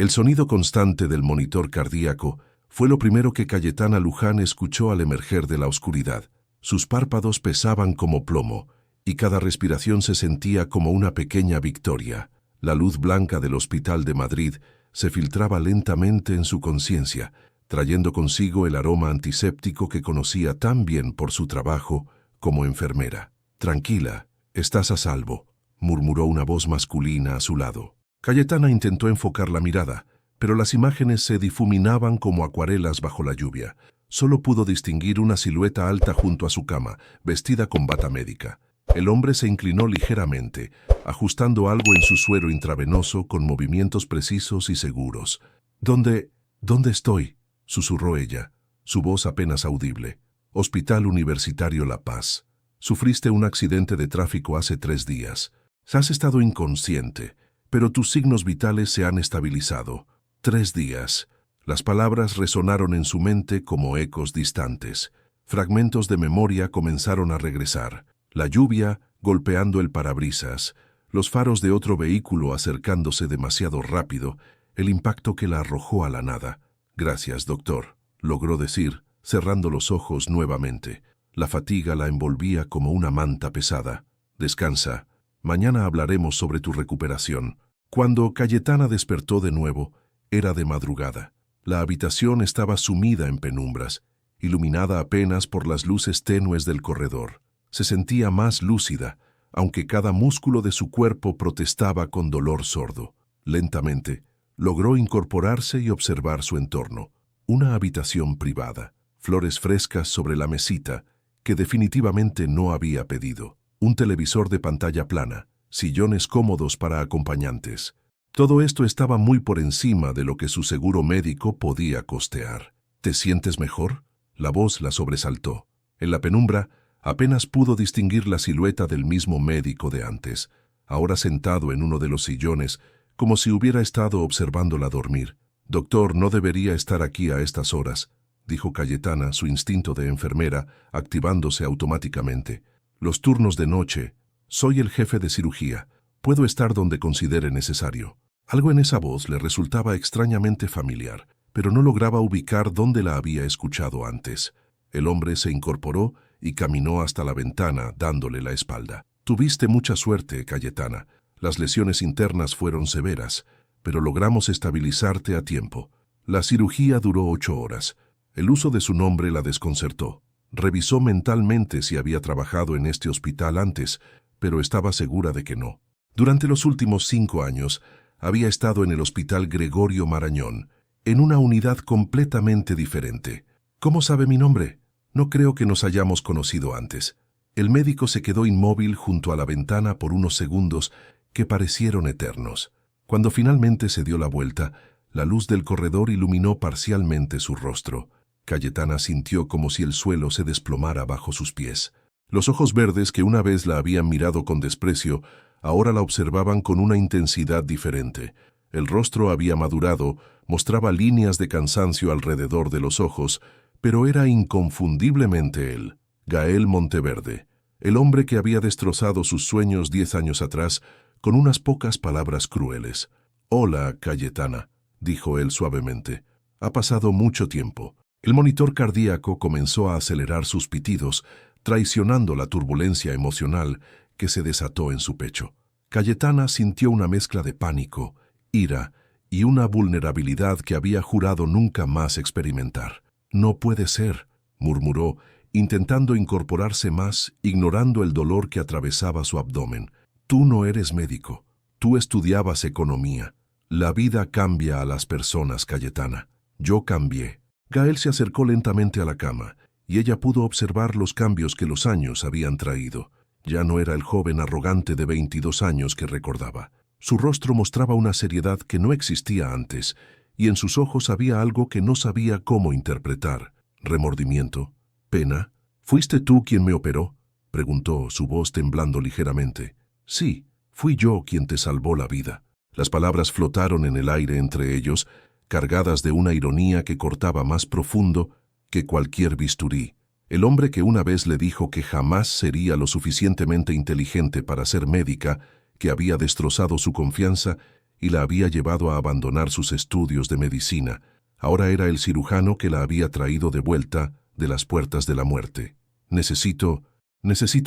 El sonido constante del monitor cardíaco fue lo primero que Cayetana Luján escuchó al emerger de la oscuridad. Sus párpados pesaban como plomo, y cada respiración se sentía como una pequeña victoria. La luz blanca del Hospital de Madrid se filtraba lentamente en su conciencia, trayendo consigo el aroma antiséptico que conocía tan bien por su trabajo como enfermera. «Tranquila, estás a salvo», murmuró una voz masculina a su lado. Cayetana intentó enfocar la mirada, pero las imágenes se difuminaban como acuarelas bajo la lluvia. Solo pudo distinguir una silueta alta junto a su cama, vestida con bata médica. El hombre se inclinó ligeramente, ajustando algo en su suero intravenoso con movimientos precisos y seguros. ¿Dónde estoy?», susurró ella, su voz apenas audible. «Hospital Universitario La Paz. Sufriste un accidente de tráfico hace 3 días. Has estado inconsciente, pero tus signos vitales se han estabilizado. 3 días». Las palabras resonaron en su mente como ecos distantes. Fragmentos de memoria comenzaron a regresar. La lluvia golpeando el parabrisas, los faros de otro vehículo acercándose demasiado rápido, el impacto que la arrojó a la nada. «Gracias, doctor», logró decir, cerrando los ojos nuevamente. La fatiga la envolvía como una manta pesada. «Descansa. Mañana hablaremos sobre tu recuperación». Cuando Cayetana despertó de nuevo, era de madrugada. La habitación estaba sumida en penumbras, iluminada apenas por las luces tenues del corredor. Se sentía más lúcida, aunque cada músculo de su cuerpo protestaba con dolor sordo. Lentamente, logró incorporarse y observar su entorno. Una habitación privada, flores frescas sobre la mesita, que definitivamente no había pedido. Un televisor de pantalla plana, sillones cómodos para acompañantes. Todo esto estaba muy por encima de lo que su seguro médico podía costear. «¿Te sientes mejor?», la voz la sobresaltó. En la penumbra, apenas pudo distinguir la silueta del mismo médico de antes, ahora sentado en uno de los sillones, como si hubiera estado observándola dormir. «Doctor, no debería estar aquí a estas horas», dijo Cayetana, su instinto de enfermera activándose automáticamente. «Los turnos de noche. Soy el jefe de cirugía. Puedo estar donde considere necesario». Algo en esa voz le resultaba extrañamente familiar, pero no lograba ubicar dónde la había escuchado antes. El hombre se incorporó y caminó hasta la ventana, dándole la espalda. «Tuviste mucha suerte, Cayetana. Las lesiones internas fueron severas, pero logramos estabilizarte a tiempo. La cirugía duró 8 horas. El uso de su nombre la desconcertó. Revisó mentalmente si había trabajado en este hospital antes, pero estaba segura de que no. Durante los últimos 5 años, había estado en el Hospital Gregorio Marañón, en una unidad completamente diferente. «¿Cómo sabe mi nombre? No creo que nos hayamos conocido antes». El médico se quedó inmóvil junto a la ventana por unos segundos que parecieron eternos. Cuando finalmente se dio la vuelta, la luz del corredor iluminó parcialmente su rostro. Cayetana sintió como si el suelo se desplomara bajo sus pies. Los ojos verdes que una vez la habían mirado con desprecio, ahora la observaban con una intensidad diferente. El rostro había madurado, mostraba líneas de cansancio alrededor de los ojos, pero era inconfundiblemente él, Gael Monteverde, el hombre que había destrozado sus sueños 10 años atrás con unas pocas palabras crueles. «Hola, Cayetana», dijo él suavemente. «Ha pasado mucho tiempo». El monitor cardíaco comenzó a acelerar sus pitidos, traicionando la turbulencia emocional que se desató en su pecho. Cayetana sintió una mezcla de pánico, ira y una vulnerabilidad que había jurado nunca más experimentar. «No puede ser», murmuró, intentando incorporarse más, ignorando el dolor que atravesaba su abdomen. «Tú no eres médico. Tú estudiabas economía. La vida cambia a las personas, Cayetana. Yo cambié». Gael se acercó lentamente a la cama, y ella pudo observar los cambios que los años habían traído. Ya no era el joven arrogante de 22 años que recordaba. Su rostro mostraba una seriedad que no existía antes, y en sus ojos había algo que no sabía cómo interpretar. ¿Remordimiento? ¿Pena? «¿Fuiste tú quien me operó?», preguntó, su voz temblando ligeramente. «Sí, fui yo quien te salvó la vida». Las palabras flotaron en el aire entre ellos, cargadas de una ironía que cortaba más profundo que cualquier bisturí. El hombre que una vez le dijo que jamás sería lo suficientemente inteligente para ser médica, que había destrozado su confianza y la había llevado a abandonar sus estudios de medicina. Ahora era el cirujano que la había traído de vuelta de las puertas de la muerte. Necesito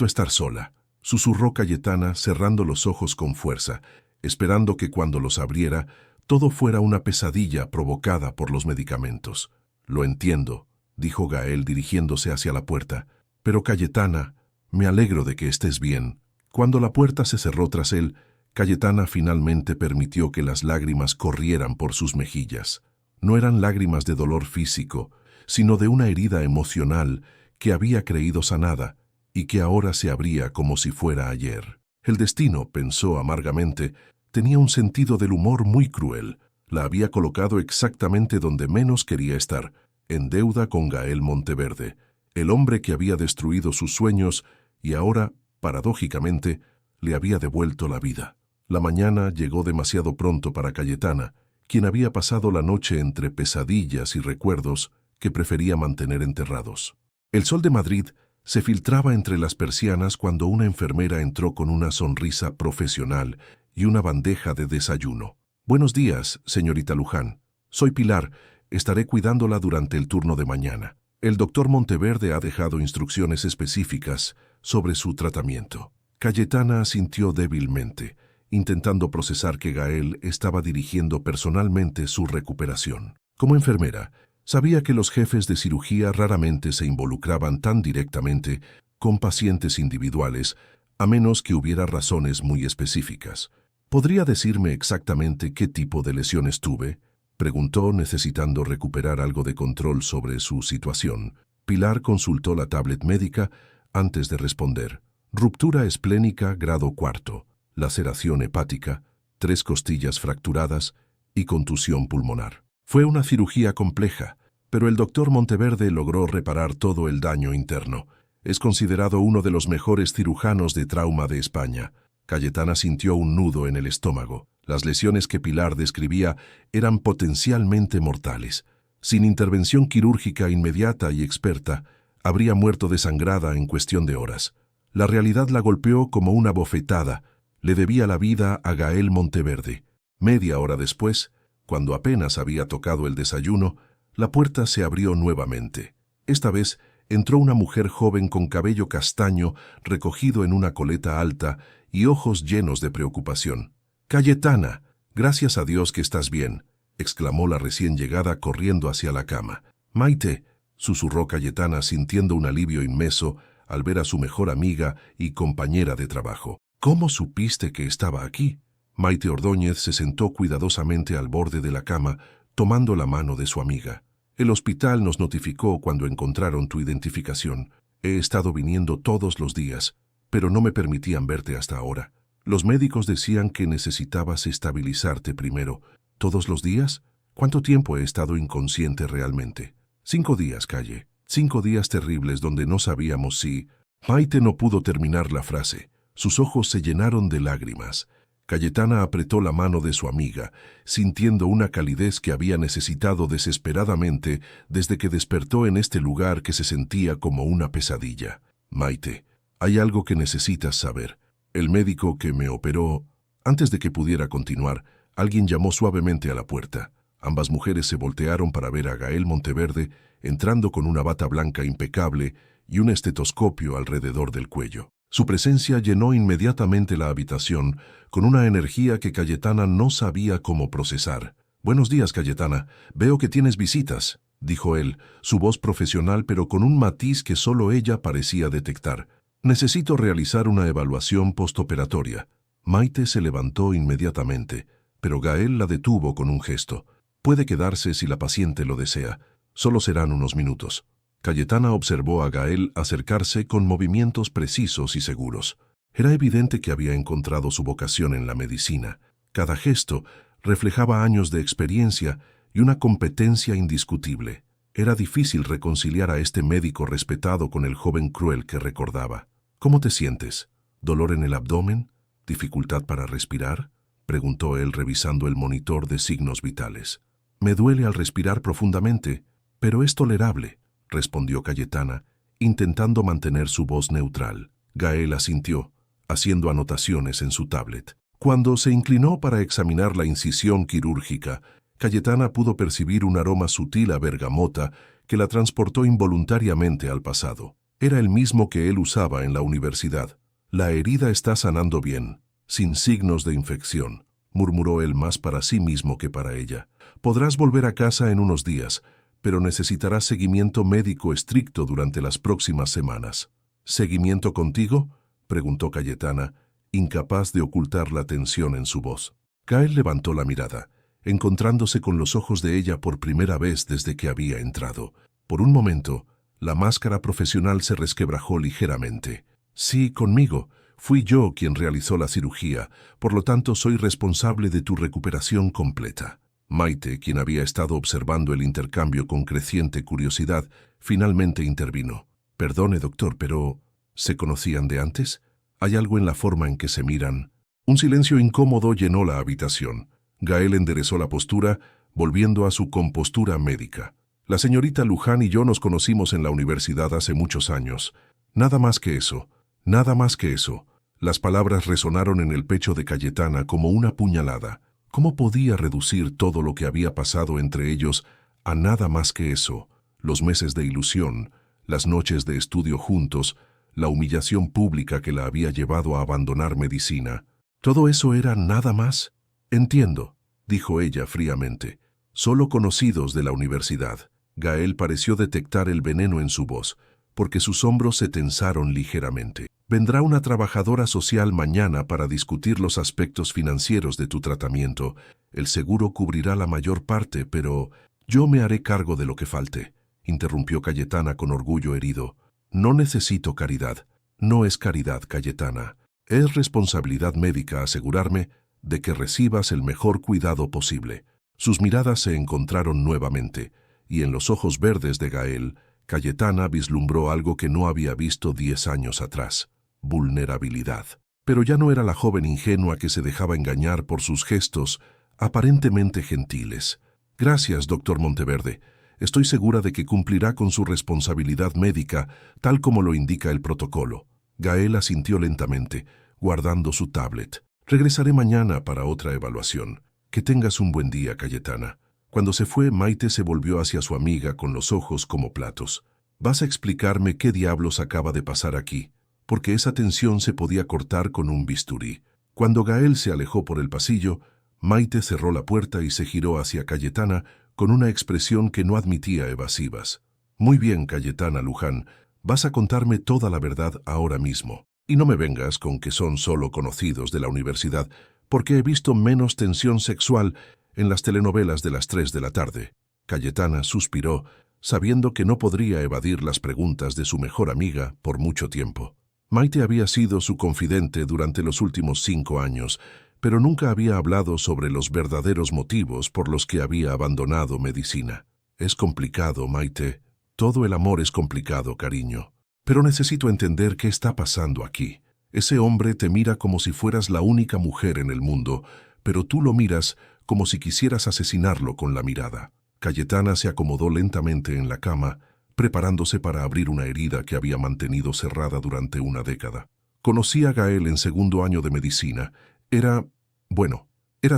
estar sola, susurró Cayetana cerrando los ojos con fuerza, esperando que cuando los abriera todo fuera una pesadilla provocada por los medicamentos. Lo entiendo, dijo Gael dirigiéndose hacia la puerta. Pero Cayetana, me alegro de que estés bien. Cuando la puerta se cerró tras él, Cayetana finalmente permitió que las lágrimas corrieran por sus mejillas. No eran lágrimas de dolor físico, sino de una herida emocional que había creído sanada y que ahora se abría como si fuera ayer. El destino, pensó amargamente, tenía un sentido del humor muy cruel. La había colocado exactamente donde menos quería estar, en deuda con Gael Monteverde, el hombre que había destruido sus sueños y ahora, paradójicamente, le había devuelto la vida. La mañana llegó demasiado pronto para Cayetana, quien había pasado la noche entre pesadillas y recuerdos que prefería mantener enterrados. El sol de Madrid se filtraba entre las persianas cuando una enfermera entró con una sonrisa profesional y una bandeja de desayuno. «Buenos días, señorita Luján. Soy Pilar. Estaré cuidándola durante el turno de mañana. El doctor Monteverde ha dejado instrucciones específicas sobre su tratamiento». Cayetana asintió débilmente, intentando procesar que Gael estaba dirigiendo personalmente su recuperación. Como enfermera, sabía que los jefes de cirugía raramente se involucraban tan directamente con pacientes individuales, a menos que hubiera razones muy específicas. «¿Podría decirme exactamente qué tipo de lesiones tuve?», preguntó, necesitando recuperar algo de control sobre su situación. Pilar consultó la tablet médica antes de responder. Ruptura esplénica grado 4, laceración hepática, 3 costillas fracturadas y contusión pulmonar. Fue una cirugía compleja, pero el doctor Monteverde logró reparar todo el daño interno. Es considerado uno de los mejores cirujanos de trauma de España. Cayetana sintió un nudo en el estómago. Las lesiones que Pilar describía eran potencialmente mortales. Sin intervención quirúrgica inmediata y experta, habría muerto desangrada en cuestión de horas. La realidad la golpeó como una bofetada. Le debía la vida a Gael Monteverde. Media hora después, cuando apenas había tocado el desayuno, la puerta se abrió nuevamente. Esta vez entró una mujer joven con cabello castaño recogido en una coleta alta y ojos llenos de preocupación. «Cayetana, gracias a Dios que estás bien», exclamó la recién llegada corriendo hacia la cama. «Maite», susurró Cayetana sintiendo un alivio inmenso al ver a su mejor amiga y compañera de trabajo. «¿Cómo supiste que estaba aquí?». Maite Ordóñez se sentó cuidadosamente al borde de la cama, tomando la mano de su amiga. «El hospital nos notificó cuando encontraron tu identificación. He estado viniendo todos los días, pero no me permitían verte hasta ahora. Los médicos decían que necesitabas estabilizarte primero. ¿Todos los días? ¿Cuánto tiempo he estado inconsciente realmente?». 5 días, Calle. 5 días terribles donde no sabíamos si... Maite no pudo terminar la frase. Sus ojos se llenaron de lágrimas. Cayetana apretó la mano de su amiga, sintiendo una calidez que había necesitado desesperadamente desde que despertó en este lugar que se sentía como una pesadilla. «Maite, hay algo que necesitas saber. El médico que me operó...». Antes de que pudiera continuar, alguien llamó suavemente a la puerta. Ambas mujeres se voltearon para ver a Gael Monteverde entrando con una bata blanca impecable y un estetoscopio alrededor del cuello. Su presencia llenó inmediatamente la habitación con una energía que Cayetana no sabía cómo procesar. «Buenos días, Cayetana. Veo que tienes visitas», dijo él, su voz profesional pero con un matiz que solo ella parecía detectar. «Necesito realizar una evaluación postoperatoria». Maite se levantó inmediatamente, pero Gael la detuvo con un gesto. «Puede quedarse si la paciente lo desea. Solo serán unos minutos». Cayetana observó a Gael acercarse con movimientos precisos y seguros. Era evidente que había encontrado su vocación en la medicina. Cada gesto reflejaba años de experiencia y una competencia indiscutible. Era difícil reconciliar a este médico respetado con el joven cruel que recordaba. «¿Cómo te sientes? ¿Dolor en el abdomen? ¿Dificultad para respirar?», preguntó él revisando el monitor de signos vitales. «Me duele al respirar profundamente, pero es tolerable», respondió Cayetana, intentando mantener su voz neutral. Gael asintió, haciendo anotaciones en su tablet. Cuando se inclinó para examinar la incisión quirúrgica, Cayetana pudo percibir un aroma sutil a bergamota que la transportó involuntariamente al pasado. Era el mismo que él usaba en la universidad. «La herida está sanando bien, sin signos de infección», murmuró él más para sí mismo que para ella. «Podrás volver a casa en unos días, pero necesitarás seguimiento médico estricto durante las próximas semanas». «¿Seguimiento contigo?», preguntó Cayetana, incapaz de ocultar la tensión en su voz. Gael levantó la mirada, encontrándose con los ojos de ella por primera vez desde que había entrado. Por un momento, la máscara profesional se resquebrajó ligeramente. «Sí, conmigo. Fui yo quien realizó la cirugía, por lo tanto soy responsable de tu recuperación completa». Maite, quien había estado observando el intercambio con creciente curiosidad, finalmente intervino. «Perdone, doctor, pero ¿se conocían de antes? ¿Hay algo en la forma en que se miran?» Un silencio incómodo llenó la habitación. Gael enderezó la postura, volviendo a su compostura médica. «La señorita Luján y yo nos conocimos en la universidad hace muchos años. Nada más que eso. Nada más que eso». Las palabras resonaron en el pecho de Cayetana como una puñalada. ¿Cómo podía reducir todo lo que había pasado entre ellos a nada más que eso? Los meses de ilusión, las noches de estudio juntos, la humillación pública que la había llevado a abandonar medicina. ¿Todo eso era nada más? «Entiendo», dijo ella fríamente. «Solo conocidos de la universidad». Gael pareció detectar el veneno en su voz, porque sus hombros se tensaron ligeramente. «Vendrá una trabajadora social mañana para discutir los aspectos financieros de tu tratamiento. El seguro cubrirá la mayor parte, pero yo me haré cargo de lo que falte», interrumpió Cayetana con orgullo herido. «No necesito caridad. No es caridad, Cayetana. Es responsabilidad médica asegurarme de que recibas el mejor cuidado posible». Sus miradas se encontraron nuevamente, y en los ojos verdes de Gael, Cayetana vislumbró algo que no había visto 10 años atrás: vulnerabilidad. Pero ya no era la joven ingenua que se dejaba engañar por sus gestos aparentemente gentiles. «Gracias, doctor Monteverde. Estoy segura de que cumplirá con su responsabilidad médica, tal como lo indica el protocolo». Gael asintió lentamente, guardando su tablet. «Regresaré mañana para otra evaluación. Que tengas un buen día, Cayetana». Cuando se fue, Maite se volvió hacia su amiga con los ojos como platos. «¿Vas a explicarme qué diablos acaba de pasar aquí?», porque esa tensión se podía cortar con un bisturí. Cuando Gael se alejó por el pasillo, Maite cerró la puerta y se giró hacia Cayetana con una expresión que no admitía evasivas. «Muy bien, Cayetana Luján, vas a contarme toda la verdad ahora mismo. Y no me vengas con que son solo conocidos de la universidad, porque he visto menos tensión sexual en las telenovelas de las 3 de la tarde». Cayetana suspiró, sabiendo que no podría evadir las preguntas de su mejor amiga por mucho tiempo. Maite había sido su confidente durante los últimos 5 años, pero nunca había hablado sobre los verdaderos motivos por los que había abandonado medicina. «Es complicado, Maite. Todo el amor es complicado, cariño. Pero necesito entender qué está pasando aquí. Ese hombre te mira como si fueras la única mujer en el mundo, pero tú lo miras como si quisieras asesinarlo con la mirada». Cayetana se acomodó lentamente en la cama, preparándose para abrir una herida que había mantenido cerrada durante una década. Conocí a Gael en segundo año de medicina. Era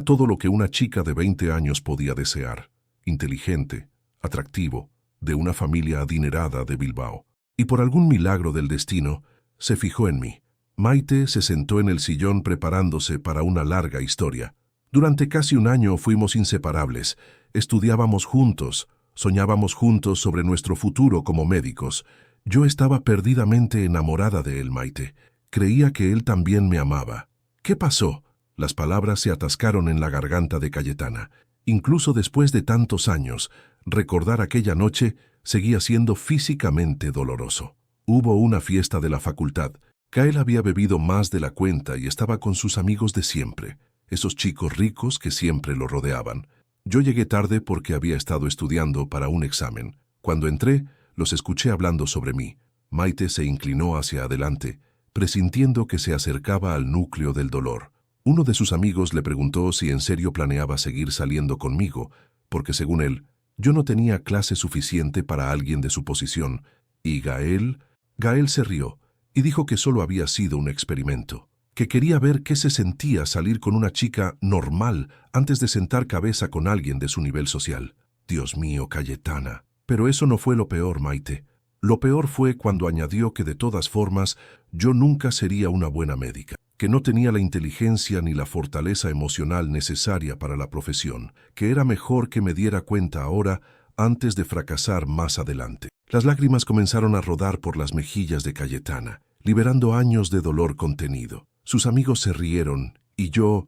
todo lo que una chica de 20 años podía desear. Inteligente, atractivo, de una familia adinerada de Bilbao. Y por algún milagro del destino, se fijó en mí. Maite se sentó en el sillón preparándose para una larga historia. Durante casi un año fuimos inseparables. Estudiábamos juntos, soñábamos juntos sobre nuestro futuro como médicos. Yo estaba perdidamente enamorada de él, Maite. Creía que él también me amaba. ¿Qué pasó? Las palabras se atascaron en la garganta de Cayetana. Incluso después de tantos años, recordar aquella noche seguía siendo físicamente doloroso. Hubo una fiesta de la facultad. Gael había bebido más de la cuenta y estaba con sus amigos de siempre, esos chicos ricos que siempre lo rodeaban. Yo llegué tarde porque había estado estudiando para un examen. Cuando entré, los escuché hablando sobre mí. Maite se inclinó hacia adelante, presintiendo que se acercaba al núcleo del dolor. Uno de sus amigos le preguntó si en serio planeaba seguir saliendo conmigo, porque según él, yo no tenía clase suficiente para alguien de su posición, y Gael se rió y dijo que solo había sido un experimento. que quería ver qué se sentía salir con una chica normal antes de sentar cabeza con alguien de su nivel social. Dios mío, Cayetana. Pero eso no fue lo peor, Maite. Lo peor fue cuando añadió que de todas formas yo nunca sería una buena médica, que no tenía la inteligencia ni la fortaleza emocional necesaria para la profesión, que era mejor que me diera cuenta ahora antes de fracasar más adelante. Las lágrimas comenzaron a rodar por las mejillas de Cayetana, liberando años de dolor contenido. Sus amigos se rieron y yo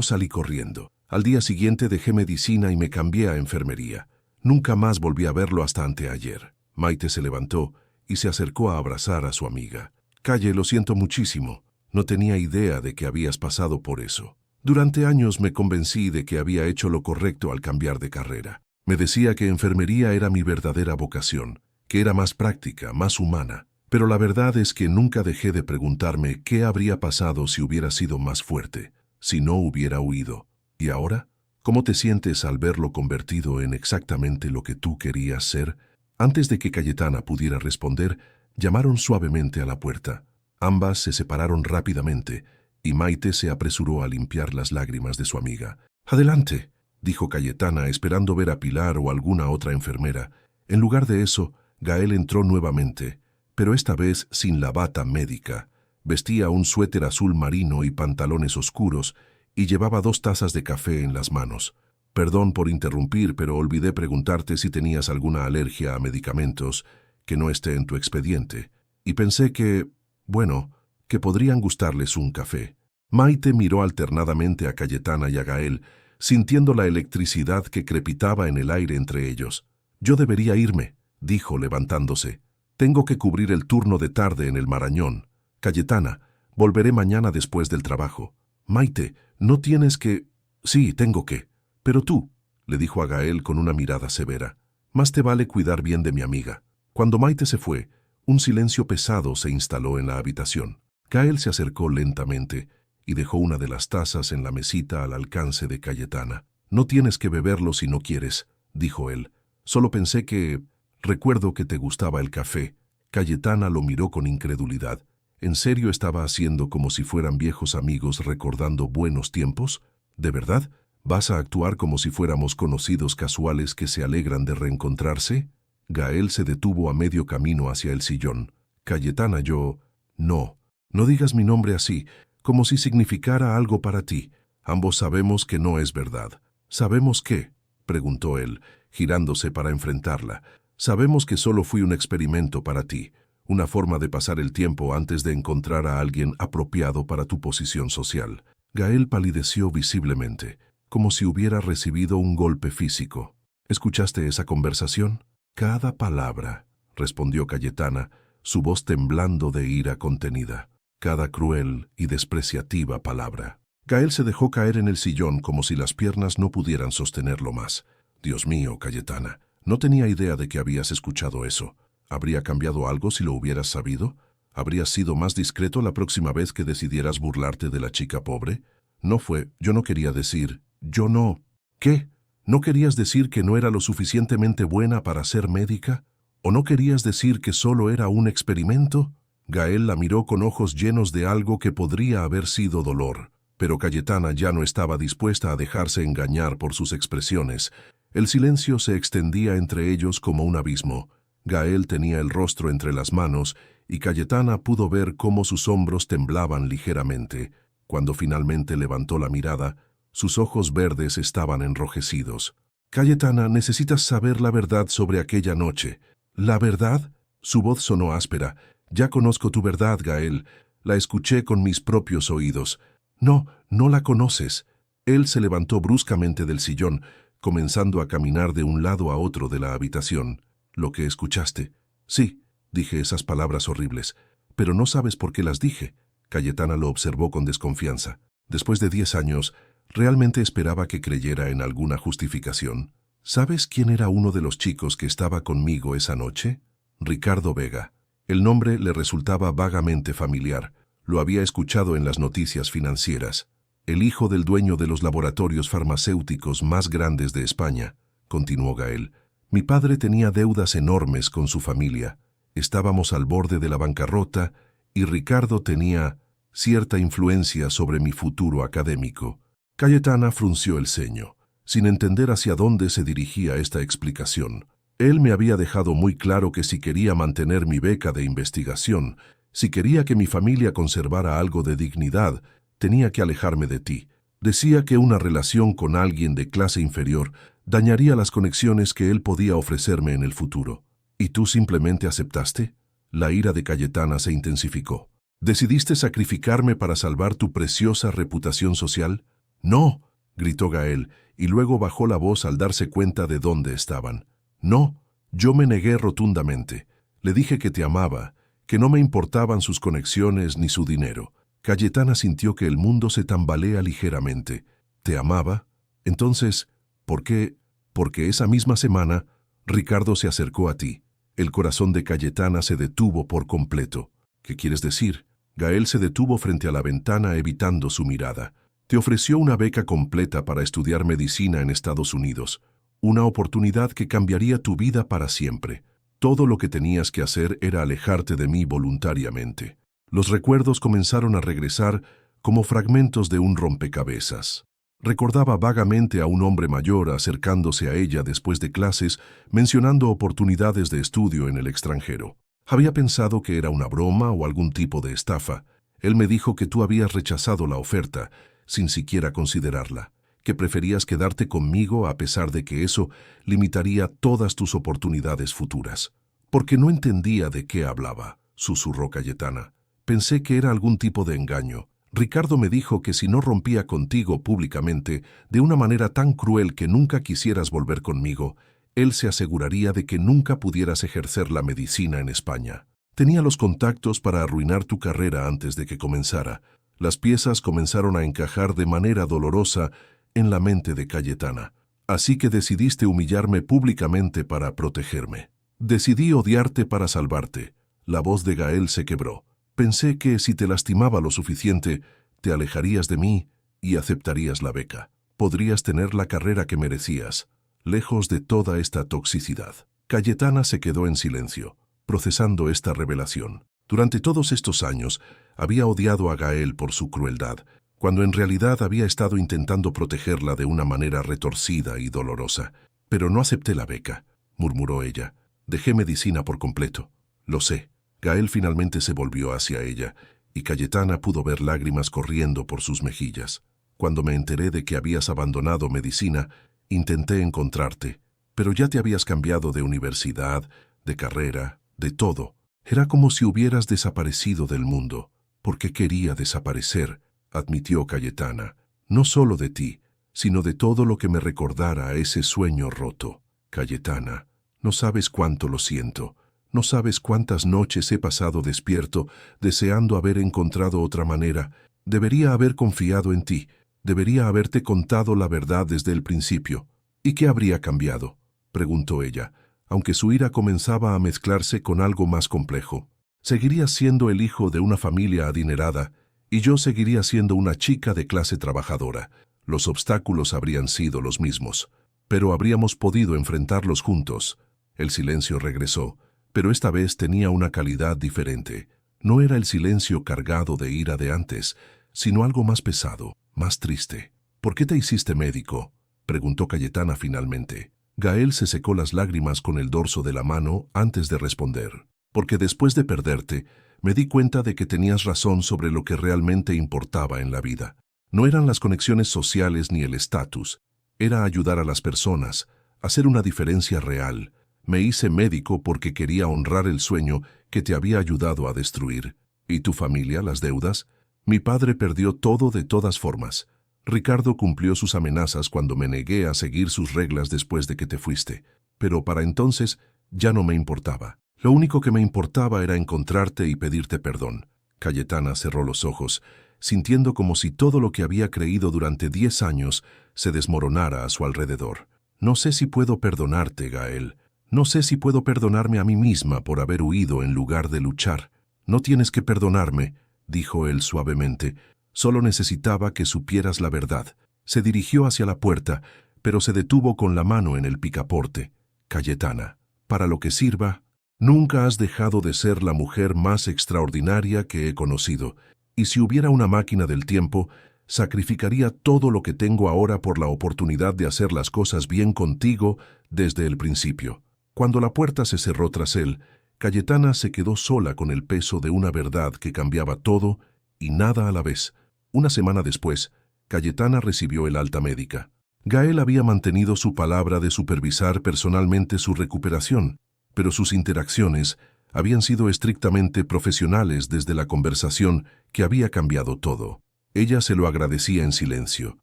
salí corriendo. Al día siguiente dejé medicina y me cambié a enfermería. Nunca más volví a verlo hasta anteayer. Maite se levantó y se acercó a abrazar a su amiga. Calle, lo siento muchísimo. No tenía idea de que habías pasado por eso. Durante años me convencí de que había hecho lo correcto al cambiar de carrera. Me decía que enfermería era mi verdadera vocación, que era más práctica, más humana. Pero la verdad es que nunca dejé de preguntarme qué habría pasado si hubiera sido más fuerte, si no hubiera huido. ¿Y ahora? ¿Cómo te sientes al verlo convertido en exactamente lo que tú querías ser? Antes de que Cayetana pudiera responder, llamaron suavemente a la puerta. Ambas se separaron rápidamente y Maite se apresuró a limpiar las lágrimas de su amiga. «Adelante», dijo Cayetana, esperando ver a Pilar o alguna otra enfermera. En lugar de eso, Gael entró nuevamente, pero esta vez sin la bata médica. Vestía un suéter azul marino y pantalones oscuros y llevaba 2 tazas de café en las manos. «Perdón por interrumpir, pero olvidé preguntarte si tenías alguna alergia a medicamentos que no esté en tu expediente. Y pensé que, bueno, que podrían gustarles un café». Maite miró alternadamente a Cayetana y a Gael, sintiendo la electricidad que crepitaba en el aire entre ellos. «Yo debería irme», dijo levantándose. «Tengo que cubrir el turno de tarde en el Marañón. Cayetana, volveré mañana después del trabajo». «Maite, no tienes que...». «Sí, tengo que. Pero tú», le dijo a Gael con una mirada severa, «más te vale cuidar bien de mi amiga». Cuando Maite se fue, un silencio pesado se instaló en la habitación. Gael se acercó lentamente y dejó una de las tazas en la mesita al alcance de Cayetana. «No tienes que beberlo si no quieres», dijo él. «Solo pensé que... recuerdo que te gustaba el café». Cayetana lo miró con incredulidad. ¿En serio estaba haciendo como si fueran viejos amigos recordando buenos tiempos? ¿De verdad? ¿Vas a actuar como si fuéramos conocidos casuales que se alegran de reencontrarse? Gael se detuvo a medio camino hacia el sillón. «Cayetana, yo... No digas mi nombre así, como si significara algo para ti. Ambos sabemos que no es verdad». «¿Sabemos qué?», preguntó él, girándose para enfrentarla. «Sabemos que solo fui un experimento para ti, una forma de pasar el tiempo antes de encontrar a alguien apropiado para tu posición social». Gael palideció visiblemente, como si hubiera recibido un golpe físico. «¿Escuchaste esa conversación?» «Cada palabra», respondió Cayetana, su voz temblando de ira contenida. «Cada cruel y despreciativa palabra». Gael se dejó caer en el sillón como si las piernas no pudieran sostenerlo más. «Dios mío, Cayetana, no tenía idea de que habías escuchado eso. ¿Habría cambiado algo si lo hubieras sabido? ¿Habrías sido más discreto la próxima vez que decidieras burlarte de la chica pobre?» «No fue, yo no quería decir, yo no». «¿Qué? ¿No querías decir que no era lo suficientemente buena para ser médica? ¿O no querías decir que solo era un experimento?» Gael la miró con ojos llenos de algo que podría haber sido dolor, pero Cayetana ya no estaba dispuesta a dejarse engañar por sus expresiones. El silencio se extendía entre ellos como un abismo. Gael tenía el rostro entre las manos y Cayetana pudo ver cómo sus hombros temblaban ligeramente. Cuando finalmente levantó la mirada, sus ojos verdes estaban enrojecidos. «Cayetana, necesitas saber la verdad sobre aquella noche». «¿La verdad?». Su voz sonó áspera. «Ya conozco tu verdad, Gael. La escuché con mis propios oídos». «No, no la conoces». Él se levantó bruscamente del sillón, comenzando a caminar de un lado a otro de la habitación. «¿Lo que escuchaste?» «Sí», dije esas palabras horribles. «Pero no sabes por qué las dije». Cayetana lo observó con desconfianza. Después de 10 años, ¿realmente esperaba que creyera en alguna justificación? ¿Sabes quién era uno de los chicos que estaba conmigo esa noche? Ricardo Vega. El nombre le resultaba vagamente familiar. Lo había escuchado en las noticias financieras. «El hijo del dueño de los laboratorios farmacéuticos más grandes de España», continuó Gael. «Mi padre tenía deudas enormes con su familia. Estábamos al borde de la bancarrota y Ricardo tenía cierta influencia sobre mi futuro académico. Cayetana frunció el ceño, sin entender hacia dónde se dirigía esta explicación. Él me había dejado muy claro que si quería mantener mi beca de investigación, si quería que mi familia conservara algo de dignidad, tenía que alejarme de ti. Decía que una relación con alguien de clase inferior dañaría las conexiones que él podía ofrecerme en el futuro. ¿Y tú simplemente aceptaste? La ira de Cayetana se intensificó. ¿Decidiste sacrificarme para salvar tu preciosa reputación social? No, gritó Gael, y luego bajó la voz al darse cuenta de dónde estaban. No, yo me negué rotundamente. Le dije que te amaba, que no me importaban sus conexiones ni su dinero. Cayetana sintió que el mundo se tambalea ligeramente. ¿Te amaba? Entonces, ¿por qué? Porque esa misma semana, Ricardo se acercó a ti. El corazón de Cayetana se detuvo por completo. ¿Qué quieres decir? Gael se detuvo frente a la ventana evitando su mirada. Te ofreció una beca completa para estudiar medicina en Estados Unidos. Una oportunidad que cambiaría tu vida para siempre. Todo lo que tenías que hacer era alejarte de mí voluntariamente. Los recuerdos comenzaron a regresar como fragmentos de un rompecabezas. Recordaba vagamente a un hombre mayor acercándose a ella después de clases, mencionando oportunidades de estudio en el extranjero. Había pensado que era una broma o algún tipo de estafa. Él me dijo que tú habías rechazado la oferta, sin siquiera considerarla, que preferías quedarte conmigo a pesar de que eso limitaría todas tus oportunidades futuras. Porque no entendía de qué hablaba, susurró Cayetana. Pensé que era algún tipo de engaño. Ricardo me dijo que si no rompía contigo públicamente, de una manera tan cruel que nunca quisieras volver conmigo, él se aseguraría de que nunca pudieras ejercer la medicina en España. Tenía los contactos para arruinar tu carrera antes de que comenzara. Las piezas comenzaron a encajar de manera dolorosa en la mente de Cayetana. Así que decidiste humillarme públicamente para protegerme. Decidí odiarte para salvarte. La voz de Gael se quebró. Pensé que si te lastimaba lo suficiente, te alejarías de mí y aceptarías la beca. Podrías tener la carrera que merecías, lejos de toda esta toxicidad. Cayetana se quedó en silencio, procesando esta revelación. Durante todos estos años, había odiado a Gael por su crueldad, cuando en realidad había estado intentando protegerla de una manera retorcida y dolorosa. Pero no acepté la beca, murmuró ella. Dejé medicina por completo. Lo sé. Gael finalmente se volvió hacia ella, y Cayetana pudo ver lágrimas corriendo por sus mejillas. Cuando me enteré de que habías abandonado medicina, intenté encontrarte, pero ya te habías cambiado de universidad, de carrera, de todo. Era como si hubieras desaparecido del mundo. Porque quería desaparecer, admitió Cayetana. No solo de ti, sino de todo lo que me recordara a ese sueño roto. Cayetana, no sabes cuánto lo siento. No sabes cuántas noches he pasado despierto, deseando haber encontrado otra manera. Debería haber confiado en ti. Debería haberte contado la verdad desde el principio. ¿Y qué habría cambiado?, preguntó ella, aunque su ira comenzaba a mezclarse con algo más complejo. Seguirías siendo el hijo de una familia adinerada, y yo seguiría siendo una chica de clase trabajadora. Los obstáculos habrían sido los mismos, pero habríamos podido enfrentarlos juntos. El silencio regresó, pero esta vez tenía una calidad diferente. No era el silencio cargado de ira de antes, sino algo más pesado, más triste. ¿Por qué te hiciste médico?, preguntó Cayetana finalmente. Gael se secó las lágrimas con el dorso de la mano antes de responder. Porque después de perderte, me di cuenta de que tenías razón sobre lo que realmente importaba en la vida. No eran las conexiones sociales ni el estatus. Era ayudar a las personas, hacer una diferencia real. Me hice médico porque quería honrar el sueño que te había ayudado a destruir. ¿Y tu familia, las deudas? Mi padre perdió todo de todas formas. Ricardo cumplió sus amenazas cuando me negué a seguir sus reglas después de que te fuiste. Pero para entonces ya no me importaba. Lo único que me importaba era encontrarte y pedirte perdón. Cayetana cerró los ojos, sintiendo como si todo lo que había creído durante 10 años se desmoronara a su alrededor. No sé si puedo perdonarte, Gael. No sé si puedo perdonarme a mí misma por haber huido en lugar de luchar. No tienes que perdonarme, dijo él suavemente. Solo necesitaba que supieras la verdad. Se dirigió hacia la puerta, pero se detuvo con la mano en el picaporte. Cayetana, para lo que sirva, nunca has dejado de ser la mujer más extraordinaria que he conocido, Y si hubiera una máquina del tiempo, sacrificaría todo lo que tengo ahora por la oportunidad de hacer las cosas bien contigo desde el principio. Cuando la puerta se cerró tras él, Cayetana se quedó sola con el peso de una verdad que cambiaba todo y nada a la vez. Una semana después, Cayetana recibió el alta médica. Gael había mantenido su palabra de supervisar personalmente su recuperación, pero sus interacciones habían sido estrictamente profesionales desde la conversación que había cambiado todo. Ella se lo agradecía en silencio.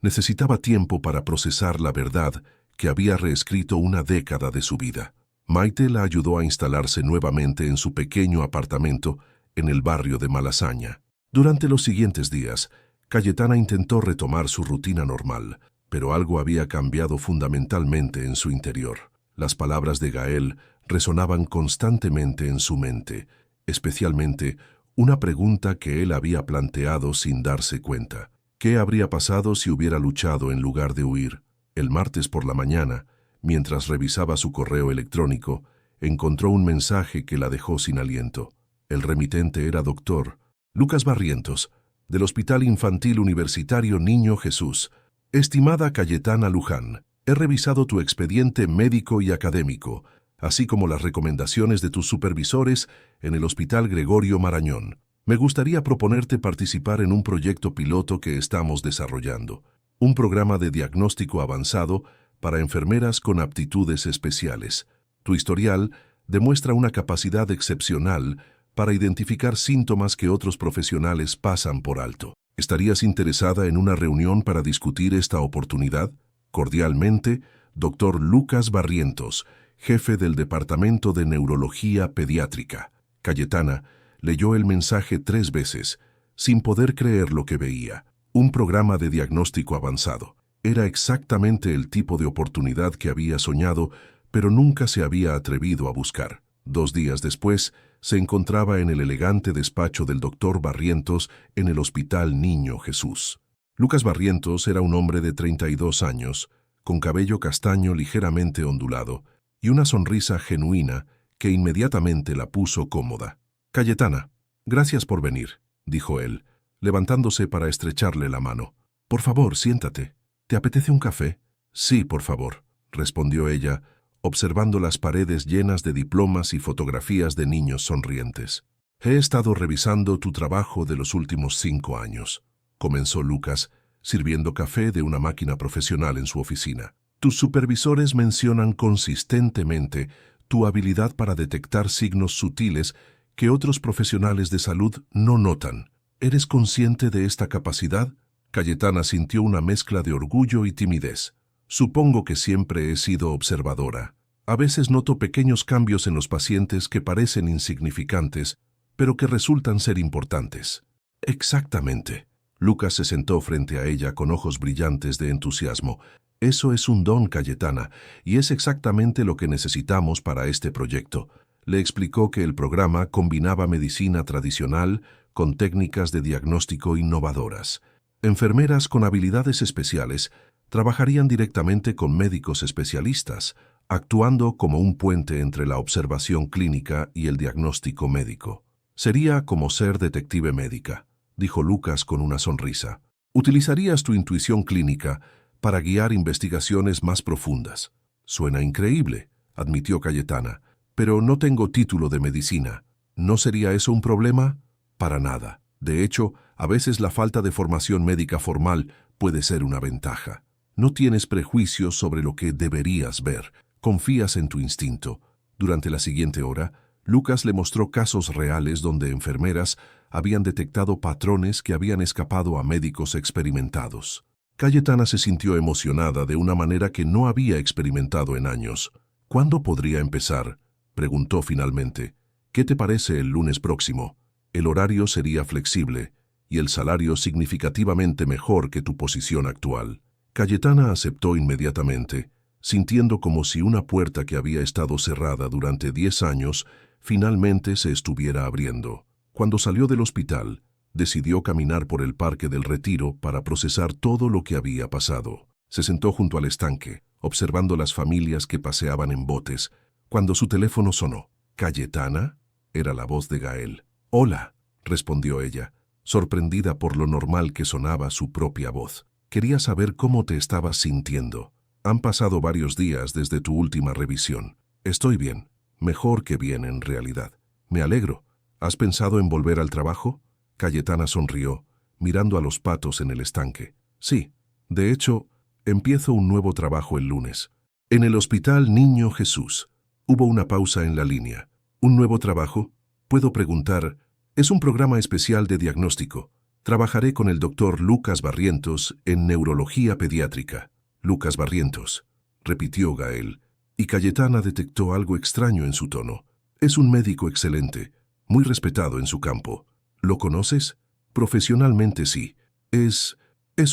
Necesitaba tiempo para procesar la verdad que había reescrito una década de su vida. Maite la ayudó a instalarse nuevamente en su pequeño apartamento en el barrio de Malasaña. Durante los siguientes días, Cayetana intentó retomar su rutina normal, pero algo había cambiado fundamentalmente en su interior. Las palabras de Gael resonaban constantemente en su mente, especialmente una pregunta que él había planteado sin darse cuenta. ¿Qué habría pasado si hubiera luchado en lugar de huir? El martes por la mañana, mientras revisaba su correo electrónico, encontró un mensaje que la dejó sin aliento. El remitente era Dr. Lucas Barrientos, del Hospital Infantil Universitario Niño Jesús. Estimada Cayetana Luján, he revisado tu expediente médico y académico, así como las recomendaciones de tus supervisores en el Hospital Gregorio Marañón. Me gustaría proponerte participar en un proyecto piloto que estamos desarrollando, un programa de diagnóstico avanzado para enfermeras con aptitudes especiales. Tu historial demuestra una capacidad excepcional para identificar síntomas que otros profesionales pasan por alto. ¿Estarías interesada en una reunión para discutir esta oportunidad? Cordialmente, Dr. Lucas Barrientos, jefe del Departamento de Neurología Pediátrica. Cayetana leyó el mensaje 3 veces, sin poder creer lo que veía. Un programa de diagnóstico avanzado. Era exactamente el tipo de oportunidad que había soñado, pero nunca se había atrevido a buscar. 2 días después, se encontraba en el elegante despacho del doctor Barrientos en el Hospital Niño Jesús. Lucas Barrientos era un hombre de 32 años, con cabello castaño ligeramente ondulado y una sonrisa genuina que inmediatamente la puso cómoda. «Cayetana, gracias por venir», dijo él, levantándose para estrecharle la mano. «Por favor, siéntate. ¿Te apetece un café?» «Sí, por favor», respondió ella, observando las paredes llenas de diplomas y fotografías de niños sonrientes. «He estado revisando tu trabajo de los últimos 5 años», comenzó Lucas, sirviendo café de una máquina profesional en su oficina. «Tus supervisores mencionan consistentemente tu habilidad para detectar signos sutiles que otros profesionales de salud no notan. ¿Eres consciente de esta capacidad?» Cayetana sintió una mezcla de orgullo y timidez. «Supongo que siempre he sido observadora. A veces noto pequeños cambios en los pacientes que parecen insignificantes, pero que resultan ser importantes». «Exactamente». Lucas se sentó frente a ella con ojos brillantes de entusiasmo. «Eso es un don, Cayetana, y es exactamente lo que necesitamos para este proyecto». Le explicó que el programa combinaba medicina tradicional con técnicas de diagnóstico innovadoras. Enfermeras con habilidades especiales trabajarían directamente con médicos especialistas, actuando como un puente entre la observación clínica y el diagnóstico médico. «Sería como ser detective médica», dijo Lucas con una sonrisa. «Utilizarías tu intuición clínica para guiar investigaciones más profundas». «Suena increíble», admitió Cayetana, «pero no tengo título de medicina. ¿No sería eso un problema?» «Para nada. De hecho, a veces la falta de formación médica formal puede ser una ventaja. No tienes prejuicios sobre lo que deberías ver. Confías en tu instinto». Durante la siguiente hora, Lucas le mostró casos reales donde enfermeras habían detectado patrones que habían escapado a médicos experimentados. Cayetana se sintió emocionada de una manera que no había experimentado en años. «¿Cuándo podría empezar?», preguntó finalmente. «¿Qué te parece el lunes próximo? El horario sería flexible y el salario significativamente mejor que tu posición actual». Cayetana aceptó inmediatamente, sintiendo como si una puerta que había estado cerrada durante 10 años finalmente se estuviera abriendo. Cuando salió del hospital, decidió caminar por el Parque del Retiro para procesar todo lo que había pasado. Se sentó junto al estanque, observando las familias que paseaban en botes, cuando su teléfono sonó. «¿Cayetana?», era la voz de Gael. «Hola», respondió ella. sorprendida por lo normal que sonaba su propia voz. Quería saber cómo te estabas sintiendo. Han pasado varios días desde tu última revisión. Estoy bien, mejor que bien en realidad. Me alegro. ¿Has pensado en volver al trabajo? Cayetana sonrió, mirando a los patos en el estanque. Sí, de hecho, empiezo un nuevo trabajo el lunes. En el Hospital Niño Jesús. Hubo una pausa en la línea. ¿Un nuevo trabajo? Puedo preguntar. Es un programa especial de diagnóstico. Trabajaré con el doctor Lucas Barrientos en neurología pediátrica. Lucas Barrientos, repitió Gael, y Cayetana detectó algo extraño en su tono. Es un médico excelente, muy respetado en su campo. ¿Lo conoces? Profesionalmente sí. Es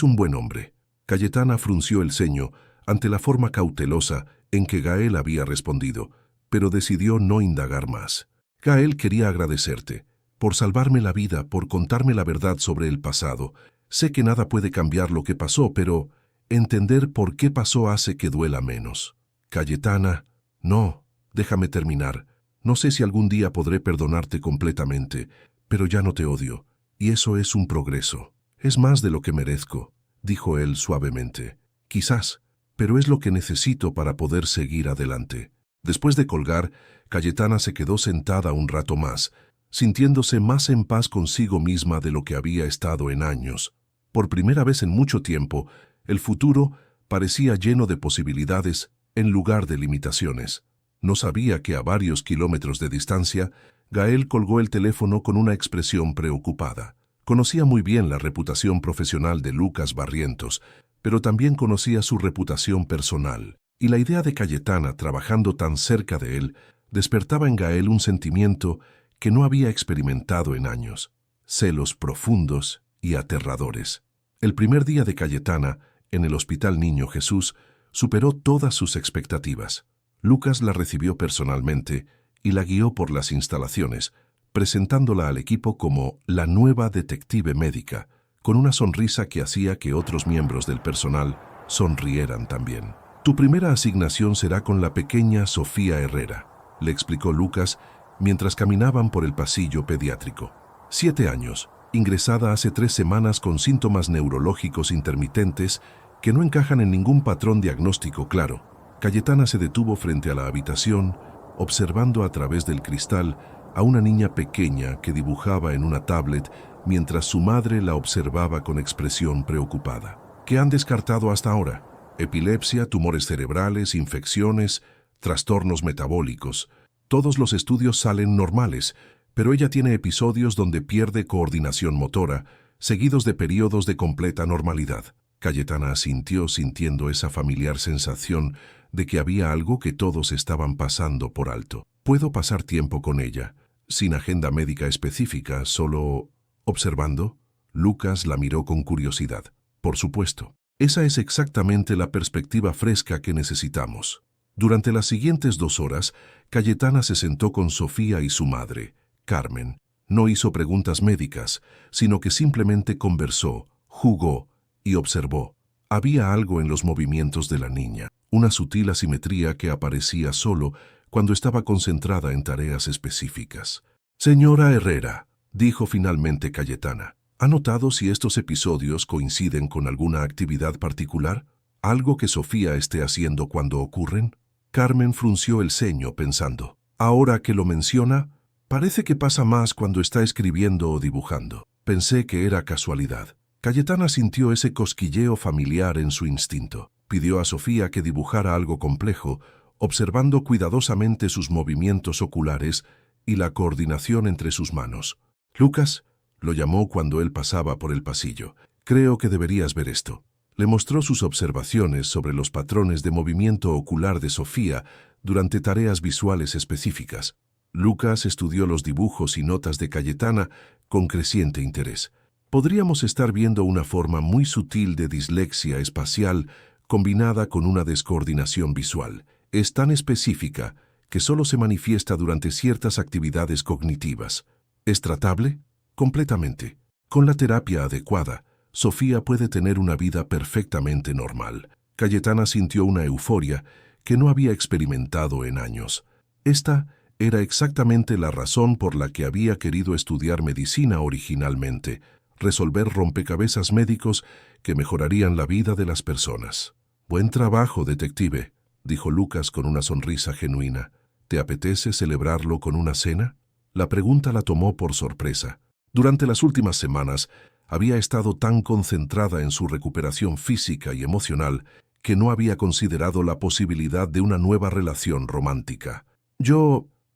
un buen hombre. Cayetana frunció el ceño ante la forma cautelosa en que Gael había respondido, pero decidió no indagar más. Gael quería agradecerte por salvarme la vida, por contarme la verdad sobre el pasado. Sé que nada puede cambiar lo que pasó, pero entender por qué pasó hace que duela menos. Cayetana, no, déjame terminar. No sé si algún día podré perdonarte completamente, pero ya no te odio, y eso es un progreso. Es más de lo que merezco, dijo él suavemente. Quizás, pero es lo que necesito para poder seguir adelante. Después de colgar, Cayetana se quedó sentada un rato más, sintiéndose más en paz consigo misma de lo que había estado en años. Por primera vez en mucho tiempo, el futuro parecía lleno de posibilidades en lugar de limitaciones. No sabía que a varios kilómetros de distancia, Gael colgó el teléfono con una expresión preocupada. Conocía muy bien la reputación profesional de Lucas Barrientos, pero también conocía su reputación personal, y la idea de Cayetana trabajando tan cerca de él despertaba en Gael un sentimiento que no había experimentado en años, celos profundos y aterradores. El primer día de Cayetana, en el Hospital Niño Jesús, superó todas sus expectativas. Lucas la recibió personalmente y la guió por las instalaciones, presentándola al equipo como la nueva detective médica, con una sonrisa que hacía que otros miembros del personal sonrieran también. Tu primera asignación será con la pequeña Sofía Herrera, le explicó Lucas mientras caminaban por el pasillo pediátrico. 7 años, ingresada hace 3 semanas con síntomas neurológicos intermitentes que no encajan en ningún patrón diagnóstico claro. Cayetana se detuvo frente a la habitación, observando a través del cristal a una niña pequeña que dibujaba en una tablet mientras su madre la observaba con expresión preocupada. ¿Qué han descartado hasta ahora? Epilepsia, tumores cerebrales, infecciones, trastornos metabólicos. Todos los estudios salen normales, pero ella tiene episodios donde pierde coordinación motora, seguidos de periodos de completa normalidad. Cayetana asintió sintiendo esa familiar sensación de que había algo que todos estaban pasando por alto. ¿Puedo pasar tiempo con ella? Sin agenda médica específica, solo observando. Lucas la miró con curiosidad. Por supuesto. Esa es exactamente la perspectiva fresca que necesitamos. Durante las siguientes 2 horas, Cayetana se sentó con Sofía y su madre, Carmen. No hizo preguntas médicas, sino que simplemente conversó, jugó y observó. Había algo en los movimientos de la niña, una sutil asimetría que aparecía solo cuando estaba concentrada en tareas específicas. Señora Herrera, dijo finalmente Cayetana, ¿ha notado si estos episodios coinciden con alguna actividad particular? ¿Algo que Sofía esté haciendo cuando ocurren? Carmen frunció el ceño pensando. Ahora que lo menciona, parece que pasa más cuando está escribiendo o dibujando. Pensé que era casualidad. Cayetana sintió ese cosquilleo familiar en su instinto. Pidió a Sofía que dibujara algo complejo, observando cuidadosamente sus movimientos oculares y la coordinación entre sus manos. Lucas, lo llamó cuando él pasaba por el pasillo. Creo que deberías ver esto. Le mostró sus observaciones sobre los patrones de movimiento ocular de Sofía durante tareas visuales específicas. Lucas estudió los dibujos y notas de Cayetana con creciente interés. Podríamos estar viendo una forma muy sutil de dislexia espacial combinada con una descoordinación visual. Es tan específica que solo se manifiesta durante ciertas actividades cognitivas. ¿Es tratable? Completamente. Con la terapia adecuada, Sofía puede tener una vida perfectamente normal. Cayetana sintió una euforia que no había experimentado en años. Esta era exactamente la razón por la que había querido estudiar medicina originalmente, resolver rompecabezas médicos que mejorarían la vida de las personas. «Buen trabajo, detective», dijo Lucas con una sonrisa genuina. «¿Te apetece celebrarlo con una cena?» La pregunta la tomó por sorpresa. Durante las últimas semanas había estado tan concentrada en su recuperación física y emocional que no había considerado la posibilidad de una nueva relación romántica.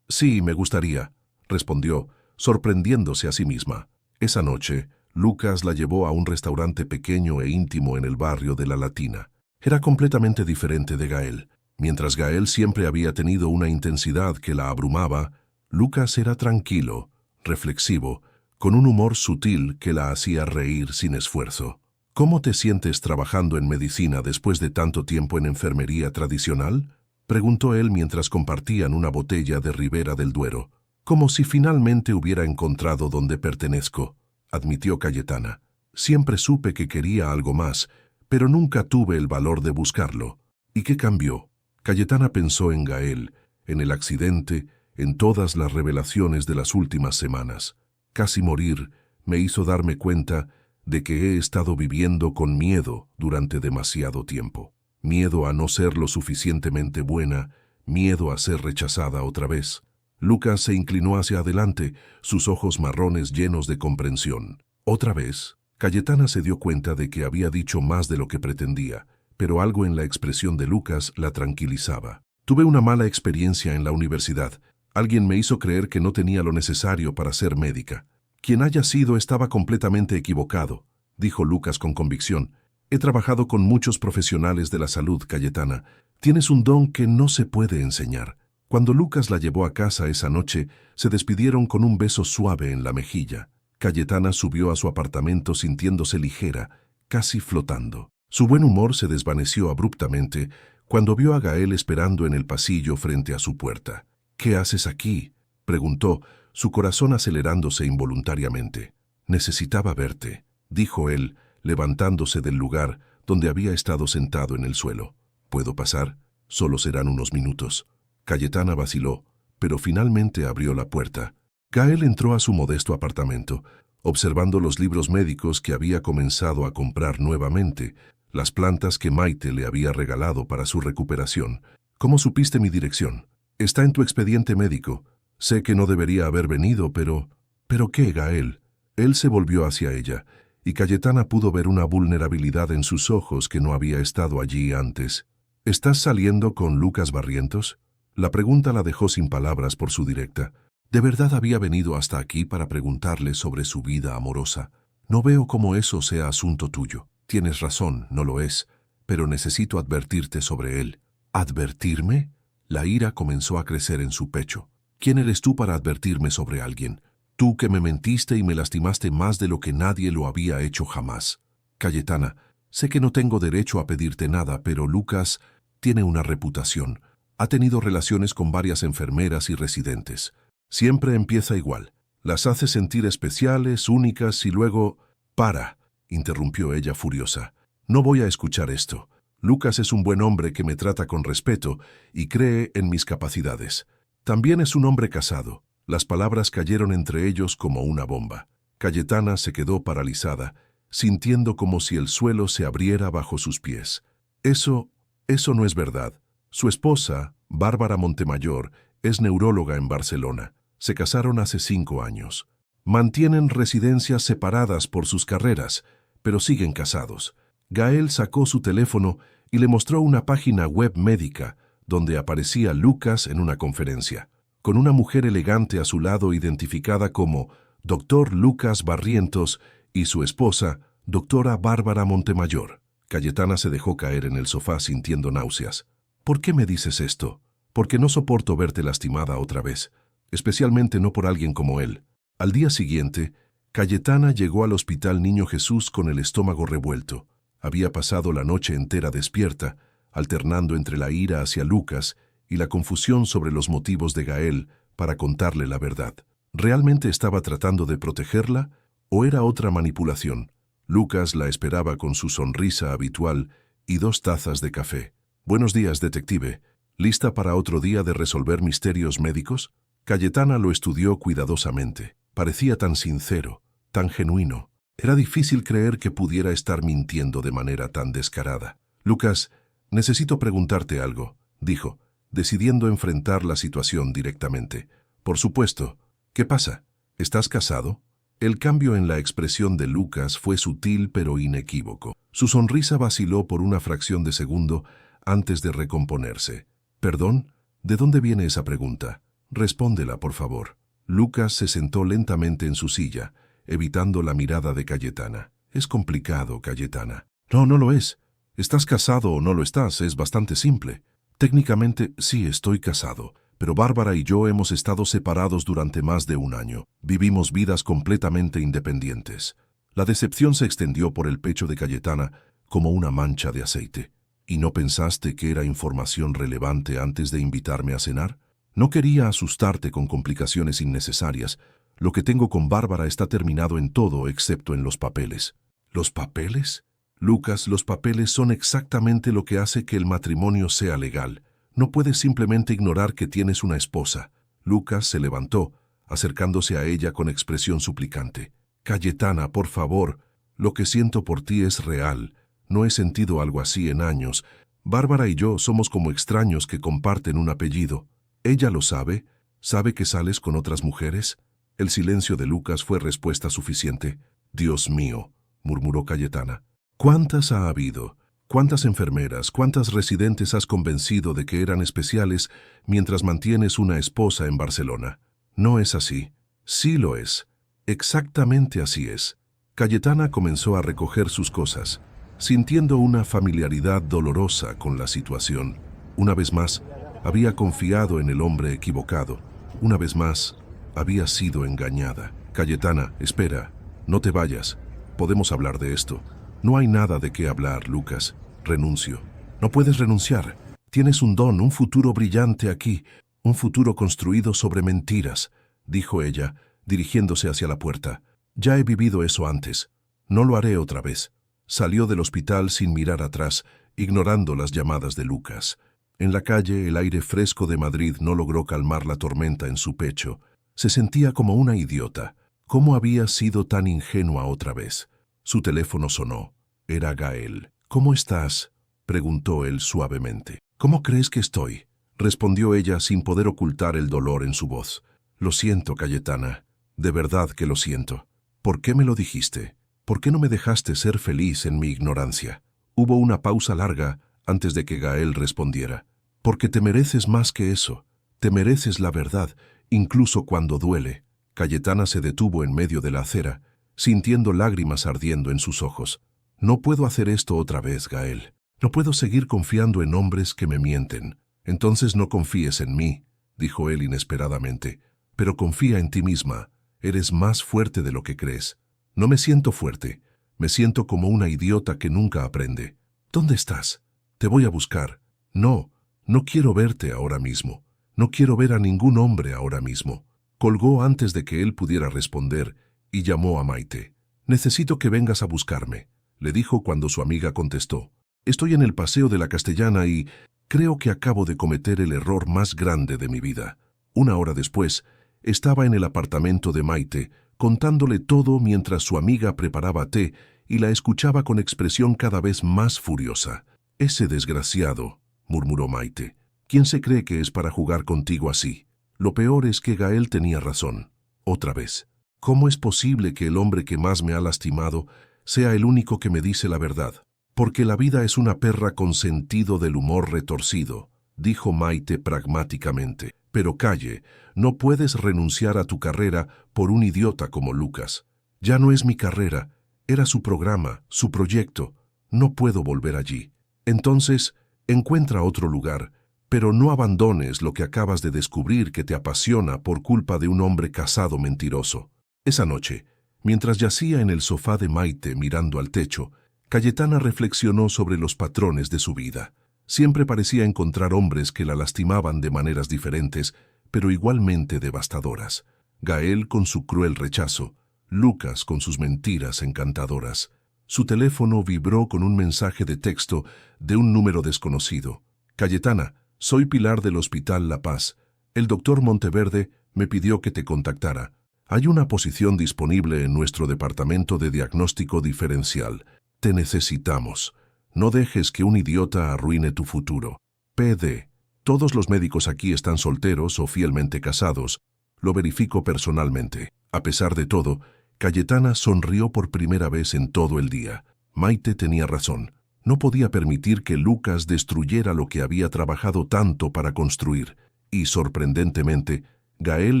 Sí, me gustaría», respondió, sorprendiéndose a sí misma. Esa noche, Lucas la llevó a un restaurante pequeño e íntimo en el barrio de La Latina. Era completamente diferente de Gael. Mientras Gael siempre había tenido una intensidad que la abrumaba, Lucas era tranquilo, reflexivo, con un humor sutil que la hacía reír sin esfuerzo. «¿Cómo te sientes trabajando en medicina después de tanto tiempo en enfermería tradicional?», preguntó él mientras compartían una botella de Ribera del Duero. «Como si finalmente hubiera encontrado donde pertenezco», admitió Cayetana. «Siempre supe que quería algo más, pero nunca tuve el valor de buscarlo». «¿Y qué cambió?». Cayetana pensó en Gael, en el accidente, en todas las revelaciones de las últimas semanas. «Casi morir me hizo darme cuenta de que he estado viviendo con miedo durante demasiado tiempo. Miedo a no ser lo suficientemente buena, miedo a ser rechazada otra vez». Lucas se inclinó hacia adelante, sus ojos marrones llenos de comprensión. «¿Otra vez?». Cayetana se dio cuenta de que había dicho más de lo que pretendía, pero algo en la expresión de Lucas la tranquilizaba. «Tuve una mala experiencia en la universidad. Alguien me hizo creer que no tenía lo necesario para ser médica. Quien haya sido estaba completamente equivocado», dijo Lucas con convicción. «He trabajado con muchos profesionales de la salud, Cayetana. Tienes un don que no se puede enseñar». Cuando Lucas la llevó a casa esa noche, se despidieron con un beso suave en la mejilla. Cayetana subió a su apartamento sintiéndose ligera, casi flotando. Su buen humor se desvaneció abruptamente cuando vio a Gael esperando en el pasillo frente a su puerta. «¿Qué haces aquí?», preguntó, su corazón acelerándose involuntariamente. «Necesitaba verte», dijo él, levantándose del lugar donde había estado sentado en el suelo. «¿Puedo pasar? Solo serán unos minutos». Cayetana vaciló, pero finalmente abrió la puerta. Gael entró a su modesto apartamento, observando los libros médicos que había comenzado a comprar nuevamente, las plantas que Maite le había regalado para su recuperación. «¿Cómo supiste mi dirección?». «Está en tu expediente médico. Sé que no debería haber venido, pero...». «¿Pero qué, Gael?». Él se volvió hacia ella, y Cayetana pudo ver una vulnerabilidad en sus ojos que no había estado allí antes. «¿Estás saliendo con Lucas Barrientos?». La pregunta la dejó sin palabras por su directa. ¿De verdad había venido hasta aquí para preguntarle sobre su vida amorosa? «No veo cómo eso sea asunto tuyo». «Tienes razón, no lo es, pero necesito advertirte sobre él». «¿Advertirme?». La ira comenzó a crecer en su pecho. «¿Quién eres tú para advertirme sobre alguien? Tú que me mentiste y me lastimaste más de lo que nadie lo había hecho jamás». «Cayetana, sé que no tengo derecho a pedirte nada, pero Lucas tiene una reputación. Ha tenido relaciones con varias enfermeras y residentes. Siempre empieza igual. Las hace sentir especiales, únicas y luego...». «Para», interrumpió ella furiosa. «No voy a escuchar esto. Lucas es un buen hombre que me trata con respeto y cree en mis capacidades. También es un hombre casado». Las palabras cayeron entre ellos como una bomba. Cayetana se quedó paralizada, sintiendo como si el suelo se abriera bajo sus pies. Eso no es verdad. Su esposa, Bárbara Montemayor, es neuróloga en Barcelona. Se casaron hace 5 años. Mantienen residencias separadas por sus carreras, pero siguen casados. Gael sacó su teléfono y le mostró una página web médica donde aparecía Lucas en una conferencia, con una mujer elegante a su lado identificada como Dr. Lucas Barrientos y su esposa, Dra. Bárbara Montemayor. Cayetana se dejó caer en el sofá sintiendo náuseas. «¿Por qué me dices esto?». «Porque no soporto verte lastimada otra vez, especialmente no por alguien como él». Al día siguiente, Cayetana llegó al Hospital Niño Jesús con el estómago revuelto. Había pasado la noche entera despierta, alternando entre la ira hacia Lucas y la confusión sobre los motivos de Gael para contarle la verdad. ¿Realmente estaba tratando de protegerla o era otra manipulación? Lucas la esperaba con su sonrisa habitual y 2 tazas de café. «Buenos días, detective. ¿Lista para otro día de resolver misterios médicos?». Cayetana lo estudió cuidadosamente. Parecía tan sincero, tan genuino. Era difícil creer que pudiera estar mintiendo de manera tan descarada. Lucas, necesito preguntarte algo, dijo, decidiendo enfrentar la situación directamente. Por supuesto. ¿Qué pasa? ¿Estás casado? El cambio en la expresión de Lucas fue sutil pero inequívoco. Su sonrisa vaciló por una fracción de segundo antes de recomponerse. ¿Perdón? ¿De dónde viene esa pregunta? Respóndela, por favor. Lucas se sentó lentamente en su silla, evitando la mirada de Cayetana. Es complicado, Cayetana. No, no lo es. ¿Estás casado o no lo estás? Es bastante simple. Técnicamente, sí, estoy casado, pero Bárbara y yo hemos estado separados durante más de un año. Vivimos vidas completamente independientes. La decepción se extendió por el pecho de Cayetana como una mancha de aceite. ¿Y no pensaste que era información relevante antes de invitarme a cenar? No quería asustarte con complicaciones innecesarias. Lo que tengo con Bárbara está terminado en todo excepto en los papeles. ¿Los papeles? Lucas, los papeles son exactamente lo que hace que el matrimonio sea legal. No puedes simplemente ignorar que tienes una esposa. Lucas se levantó, acercándose a ella con expresión suplicante. Cayetana, por favor, lo que siento por ti es real. No he sentido algo así en años. Bárbara y yo somos como extraños que comparten un apellido. ¿Ella lo sabe? ¿Sabe que sales con otras mujeres? El silencio de Lucas fue respuesta suficiente. Dios mío, murmuró Cayetana. ¿Cuántas ha habido? ¿Cuántas enfermeras, cuántas residentes has convencido de que eran especiales mientras mantienes una esposa en Barcelona? No es así. Sí lo es. Exactamente así es. Cayetana comenzó a recoger sus cosas, sintiendo una familiaridad dolorosa con la situación. Una vez más, había confiado en el hombre equivocado. Una vez más, había sido engañada. Cayetana, espera, no te vayas. Podemos hablar de esto. No hay nada de qué hablar, Lucas. Renuncio. No puedes renunciar. Tienes un don, un futuro brillante aquí, un futuro construido sobre mentiras, dijo ella, dirigiéndose hacia la puerta. Ya he vivido eso antes. No lo haré otra vez. Salió del hospital sin mirar atrás, ignorando las llamadas de Lucas. En la calle, el aire fresco de Madrid no logró calmar la tormenta en su pecho. Se sentía como una idiota. ¿Cómo había sido tan ingenua otra vez? Su teléfono sonó. Era Gael. «¿Cómo estás?», preguntó él suavemente. «¿Cómo crees que estoy?», respondió ella sin poder ocultar el dolor en su voz. «Lo siento, Cayetana. De verdad que lo siento. ¿Por qué me lo dijiste? ¿Por qué no me dejaste ser feliz en mi ignorancia?». Hubo una pausa larga antes de que Gael respondiera. «Porque te mereces más que eso. Te mereces la verdad, incluso cuando duele». Cayetana se detuvo en medio de la acera, sintiendo lágrimas ardiendo en sus ojos. «No puedo hacer esto otra vez, Gael. No puedo seguir confiando en hombres que me mienten». «Entonces no confíes en mí», dijo él inesperadamente. «Pero confía en ti misma. Eres más fuerte de lo que crees». «No me siento fuerte. Me siento como una idiota que nunca aprende». «¿Dónde estás? Te voy a buscar». «No, no quiero verte ahora mismo. No quiero ver a ningún hombre ahora mismo». Colgó antes de que él pudiera responder y llamó a Maite. «Necesito que vengas a buscarme», le dijo cuando su amiga contestó. «Estoy en el Paseo de la Castellana y creo que acabo de cometer el error más grande de mi vida». Una hora después, estaba en el apartamento de Maite, contándole todo mientras su amiga preparaba té y la escuchaba con expresión cada vez más furiosa. «Ese desgraciado», murmuró Maite. «¿Quién se cree que es para jugar contigo así? Lo peor es que Gael tenía razón. Otra vez. ¿Cómo es posible que el hombre que más me ha lastimado sea el único que me dice la verdad? Porque la vida es una perra con sentido del humor retorcido», dijo Maite pragmáticamente. «Pero calle, no puedes renunciar a tu carrera por un idiota como Lucas. Ya no es mi carrera, era su programa, su proyecto. No puedo volver allí. Entonces, encuentra otro lugar, pero no abandones lo que acabas de descubrir que te apasiona por culpa de un hombre casado mentiroso». Esa noche, mientras yacía en el sofá de Maite mirando al techo, Cayetana reflexionó sobre los patrones de su vida. Siempre parecía encontrar hombres que la lastimaban de maneras diferentes, pero igualmente devastadoras. Gael con su cruel rechazo, Lucas con sus mentiras encantadoras. Su teléfono vibró con un mensaje de texto de un número desconocido. «Cayetana, soy Pilar del Hospital La Paz. El doctor Monteverde me pidió que te contactara. Hay una posición disponible en nuestro departamento de diagnóstico diferencial. Te necesitamos. No dejes que un idiota arruine tu futuro. PD. Todos los médicos aquí están solteros o fielmente casados. Lo verifico personalmente. A pesar de todo, Cayetana sonrió por primera vez en todo el día. Maite tenía razón. No podía permitir que Lucas destruyera lo que había trabajado tanto para construir. Y, sorprendentemente, Gael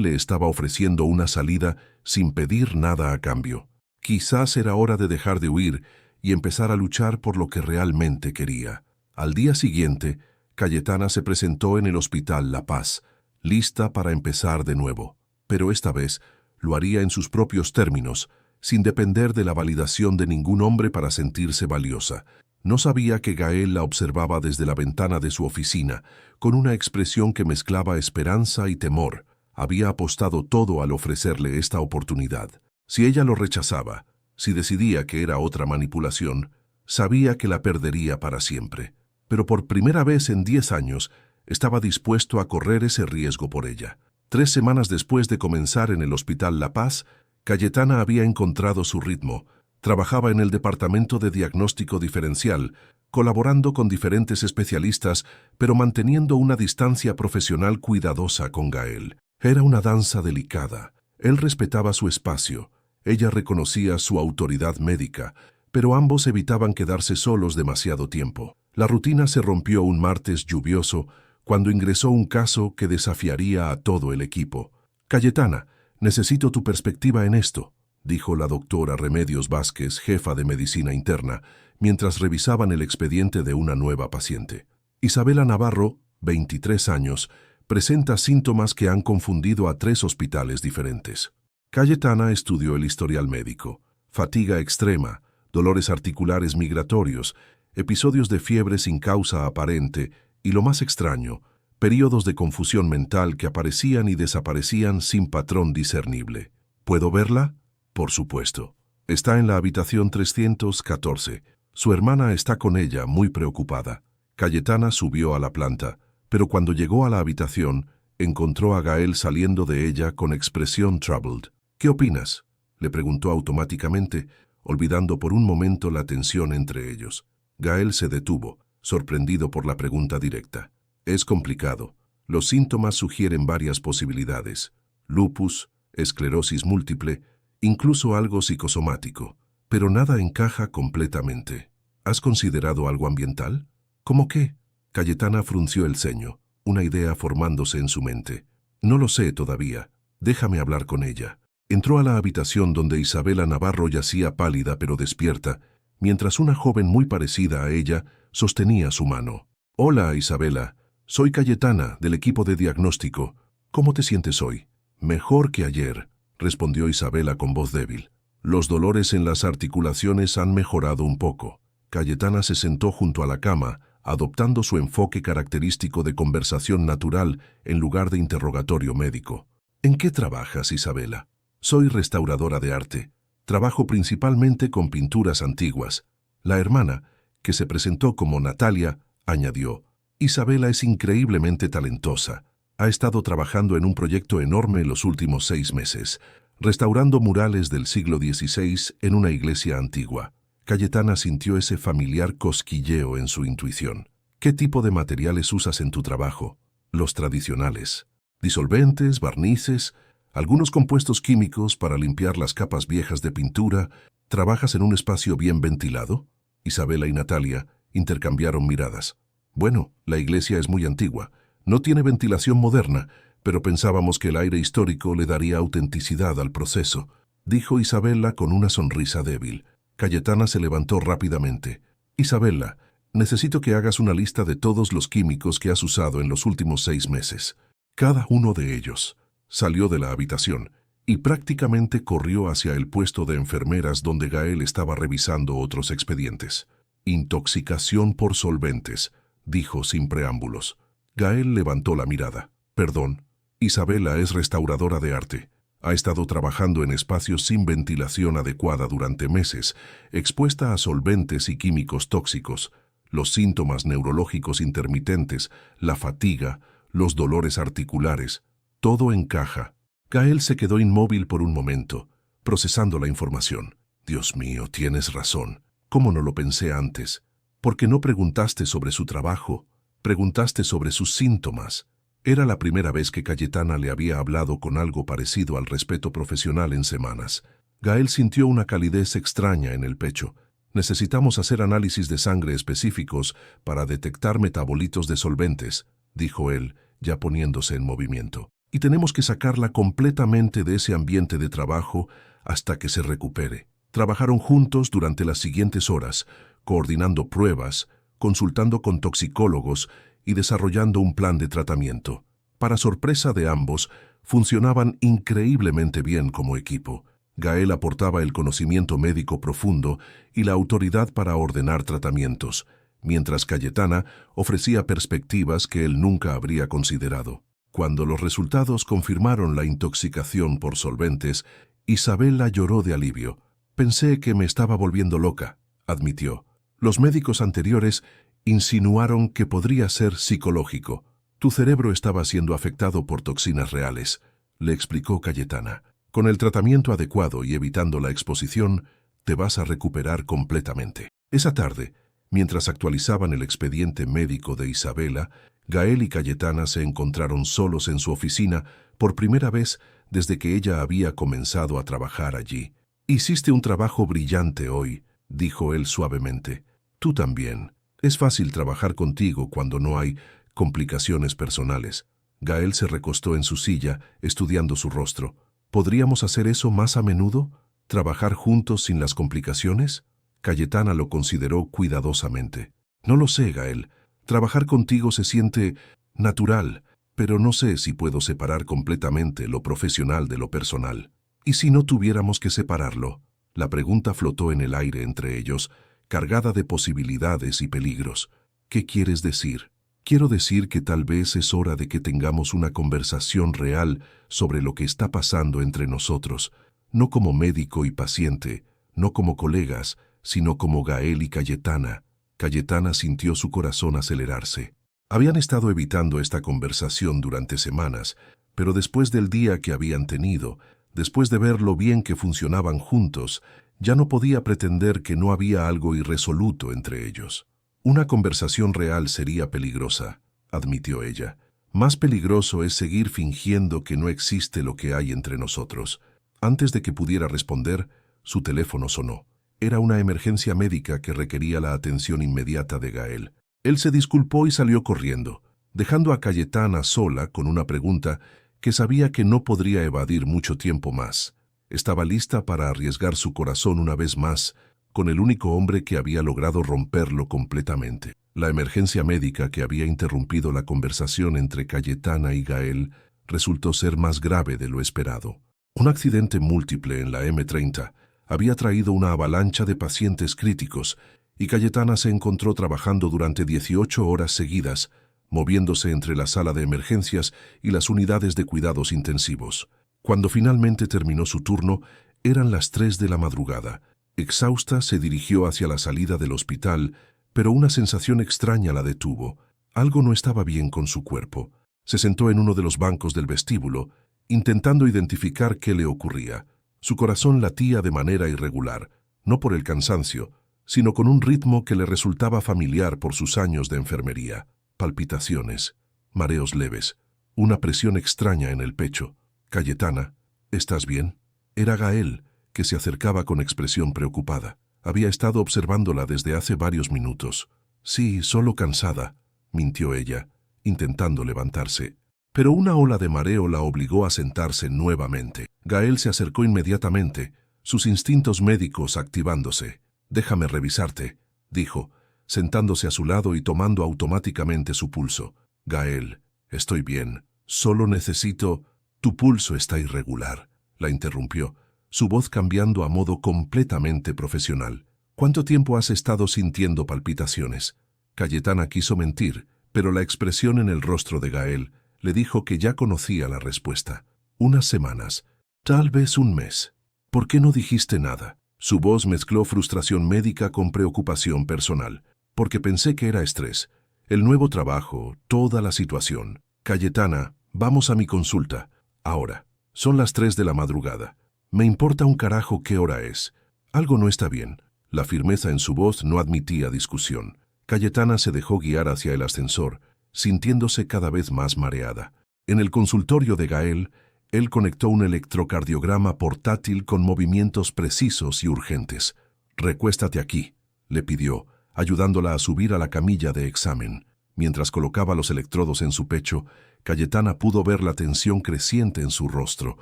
le estaba ofreciendo una salida sin pedir nada a cambio. Quizás era hora de dejar de huir y empezar a luchar por lo que realmente quería. Al día siguiente, Cayetana se presentó en el Hospital La Paz, lista para empezar de nuevo. Pero esta vez lo haría en sus propios términos, sin depender de la validación de ningún hombre para sentirse valiosa. No sabía que Gael la observaba desde la ventana de su oficina, con una expresión que mezclaba esperanza y temor. Había apostado todo al ofrecerle esta oportunidad. Si ella lo rechazaba, si decidía que era otra manipulación, sabía que la perdería para siempre. Pero por primera vez en 10 años, estaba dispuesto a correr ese riesgo por ella. 3 semanas después de comenzar en el Hospital La Paz, Cayetana había encontrado su ritmo. Trabajaba en el departamento de diagnóstico diferencial, colaborando con diferentes especialistas, pero manteniendo una distancia profesional cuidadosa con Gael. Era una danza delicada. Él respetaba su espacio. Ella reconocía su autoridad médica, pero ambos evitaban quedarse solos demasiado tiempo. La rutina se rompió un martes lluvioso, cuando ingresó un caso que desafiaría a todo el equipo. Cayetana, necesito tu perspectiva en esto, dijo la doctora Remedios Vázquez, jefa de medicina interna, mientras revisaban el expediente de una nueva paciente. Isabela Navarro, 23 años, presenta síntomas que han confundido a 3 hospitales diferentes. Cayetana estudió el historial médico: fatiga extrema, dolores articulares migratorios, episodios de fiebre sin causa aparente y, lo más extraño, períodos de confusión mental que aparecían y desaparecían sin patrón discernible. ¿Puedo verla? Por supuesto. Está en la habitación 314. Su hermana está con ella, muy preocupada. Cayetana subió a la planta, pero cuando llegó a la habitación, encontró a Gael saliendo de ella con expresión troubled. ¿Qué opinas?, le preguntó automáticamente, olvidando por un momento la tensión entre ellos. Gael se detuvo, sorprendido por la pregunta directa. Es complicado. Los síntomas sugieren varias posibilidades: lupus, esclerosis múltiple, incluso algo psicosomático. Pero nada encaja completamente. ¿Has considerado algo ambiental? ¿Cómo qué? Cayetana frunció el ceño, una idea formándose en su mente. No lo sé todavía. Déjame hablar con ella. Entró a la habitación donde Isabela Navarro yacía pálida pero despierta, mientras una joven muy parecida a ella sostenía su mano. Hola, Isabela. Soy Cayetana, del equipo de diagnóstico. ¿Cómo te sientes hoy? Mejor que ayer, respondió Isabela con voz débil. Los dolores en las articulaciones han mejorado un poco. Cayetana se sentó junto a la cama, adoptando su enfoque característico de conversación natural en lugar de interrogatorio médico. ¿En qué trabajas, Isabela? Soy restauradora de arte. Trabajo principalmente con pinturas antiguas. La hermana, que se presentó como Natalia, añadió: Isabela es increíblemente talentosa. Ha estado trabajando en un proyecto enorme en los últimos 6 meses, restaurando murales del siglo XVI en una iglesia antigua. Cayetana sintió ese familiar cosquilleo en su intuición. ¿Qué tipo de materiales usas en tu trabajo? Los tradicionales. Disolventes, barnices, algunos compuestos químicos para limpiar las capas viejas de pintura. ¿Trabajas en un espacio bien ventilado? Isabela y Natalia intercambiaron miradas. Bueno, la iglesia es muy antigua. No tiene ventilación moderna, pero pensábamos que el aire histórico le daría autenticidad al proceso, dijo Isabela con una sonrisa débil. Cayetana se levantó rápidamente. Isabela, necesito que hagas una lista de todos los químicos que has usado en los últimos 6 meses. Cada uno de ellos. Salió de la habitación y prácticamente corrió hacia el puesto de enfermeras donde Gael estaba revisando otros expedientes. Intoxicación por solventes, dijo sin preámbulos. Gael levantó la mirada. Perdón. Isabela es restauradora de arte. Ha estado trabajando en espacios sin ventilación adecuada durante meses, expuesta a solventes y químicos tóxicos. Los síntomas neurológicos intermitentes, la fatiga, los dolores articulares, todo encaja. Gael se quedó inmóvil por un momento, procesando la información. Dios mío, tienes razón. ¿Cómo no lo pensé antes? ¿Por qué no preguntaste sobre su trabajo? Preguntaste sobre sus síntomas. Era la primera vez que Cayetana le había hablado con algo parecido al respeto profesional en semanas. Gael sintió una calidez extraña en el pecho. Necesitamos hacer análisis de sangre específicos para detectar metabolitos de solventes, dijo él, ya poniéndose en movimiento. Y tenemos que sacarla completamente de ese ambiente de trabajo hasta que se recupere. Trabajaron juntos durante las siguientes horas, coordinando pruebas, consultando con toxicólogos y desarrollando un plan de tratamiento. Para sorpresa de ambos, funcionaban increíblemente bien como equipo. Gael aportaba el conocimiento médico profundo y la autoridad para ordenar tratamientos, mientras Cayetana ofrecía perspectivas que él nunca habría considerado. Cuando los resultados confirmaron la intoxicación por solventes, Isabela lloró de alivio. Pensé que me estaba volviendo loca, admitió. Los médicos anteriores insinuaron que podría ser psicológico. Tu cerebro estaba siendo afectado por toxinas reales, le explicó Cayetana. Con el tratamiento adecuado y evitando la exposición, te vas a recuperar completamente. Esa tarde, mientras actualizaban el expediente médico de Isabela, Gael y Cayetana se encontraron solos en su oficina por primera vez desde que ella había comenzado a trabajar allí. Hiciste un trabajo brillante hoy, dijo él suavemente. Tú también. Es fácil trabajar contigo cuando no hay complicaciones personales. Gael se recostó en su silla, estudiando su rostro. ¿Podríamos hacer eso más a menudo? ¿Trabajar juntos sin las complicaciones? Cayetana lo consideró cuidadosamente. No lo sé, Gael. Trabajar contigo se siente natural, pero no sé si puedo separar completamente lo profesional de lo personal. ¿Y si no tuviéramos que separarlo? La pregunta flotó en el aire entre ellos, cargada de posibilidades y peligros. ¿Qué quieres decir? Quiero decir que tal vez es hora de que tengamos una conversación real sobre lo que está pasando entre nosotros, no como médico y paciente, no como colegas, sino como Gael y Cayetana. Cayetana sintió su corazón acelerarse. Habían estado evitando esta conversación durante semanas, pero después del día que habían tenido, después de ver lo bien que funcionaban juntos, ya no podía pretender que no había algo irresoluto entre ellos. Una conversación real sería peligrosa, admitió ella. Más peligroso es seguir fingiendo que no existe lo que hay entre nosotros. Antes de que pudiera responder, su teléfono sonó. Era una emergencia médica que requería la atención inmediata de Gael. Él se disculpó y salió corriendo, dejando a Cayetana sola con una pregunta que sabía que no podría evadir mucho tiempo más. Estaba lista para arriesgar su corazón una vez más con el único hombre que había logrado romperlo completamente. La emergencia médica que había interrumpido la conversación entre Cayetana y Gael resultó ser más grave de lo esperado. Un accidente múltiple en la M30 había traído una avalancha de pacientes críticos y Cayetana se encontró trabajando durante 18 horas seguidas, moviéndose entre la sala de emergencias y las unidades de cuidados intensivos. Cuando finalmente terminó su turno, eran las 3 de la madrugada. Exhausta, se dirigió hacia la salida del hospital, pero una sensación extraña la detuvo. Algo no estaba bien con su cuerpo. Se sentó en uno de los bancos del vestíbulo, intentando identificar qué le ocurría. Su corazón latía de manera irregular, no por el cansancio, sino con un ritmo que le resultaba familiar por sus años de enfermería. Palpitaciones, mareos leves, una presión extraña en el pecho. Cayetana, ¿estás bien? Era Gael, que se acercaba con expresión preocupada. Había estado observándola desde hace varios minutos. Sí, solo cansada, mintió ella, intentando levantarse. Pero una ola de mareo la obligó a sentarse nuevamente. Gael se acercó inmediatamente, sus instintos médicos activándose. Déjame revisarte, dijo, sentándose a su lado y tomando automáticamente su pulso. Gael, estoy bien, solo necesito... Tu pulso está irregular, la interrumpió, su voz cambiando a modo completamente profesional. ¿Cuánto tiempo has estado sintiendo palpitaciones? Cayetana quiso mentir, pero la expresión en el rostro de Gael le dijo que ya conocía la respuesta. Unas semanas, tal vez un mes. ¿Por qué no dijiste nada? Su voz mezcló frustración médica con preocupación personal. Porque pensé que era estrés. El nuevo trabajo, toda la situación. Cayetana, vamos a mi consulta. Ahora. Son las 3 de la madrugada. Me importa un carajo qué hora es. Algo no está bien. La firmeza en su voz no admitía discusión. Cayetana se dejó guiar hacia el ascensor, sintiéndose cada vez más mareada. En el consultorio de Gael, él conectó un electrocardiograma portátil con movimientos precisos y urgentes. «Recuéstate aquí», le pidió, ayudándola a subir a la camilla de examen. Mientras colocaba los electrodos en su pecho, Cayetana pudo ver la tensión creciente en su rostro.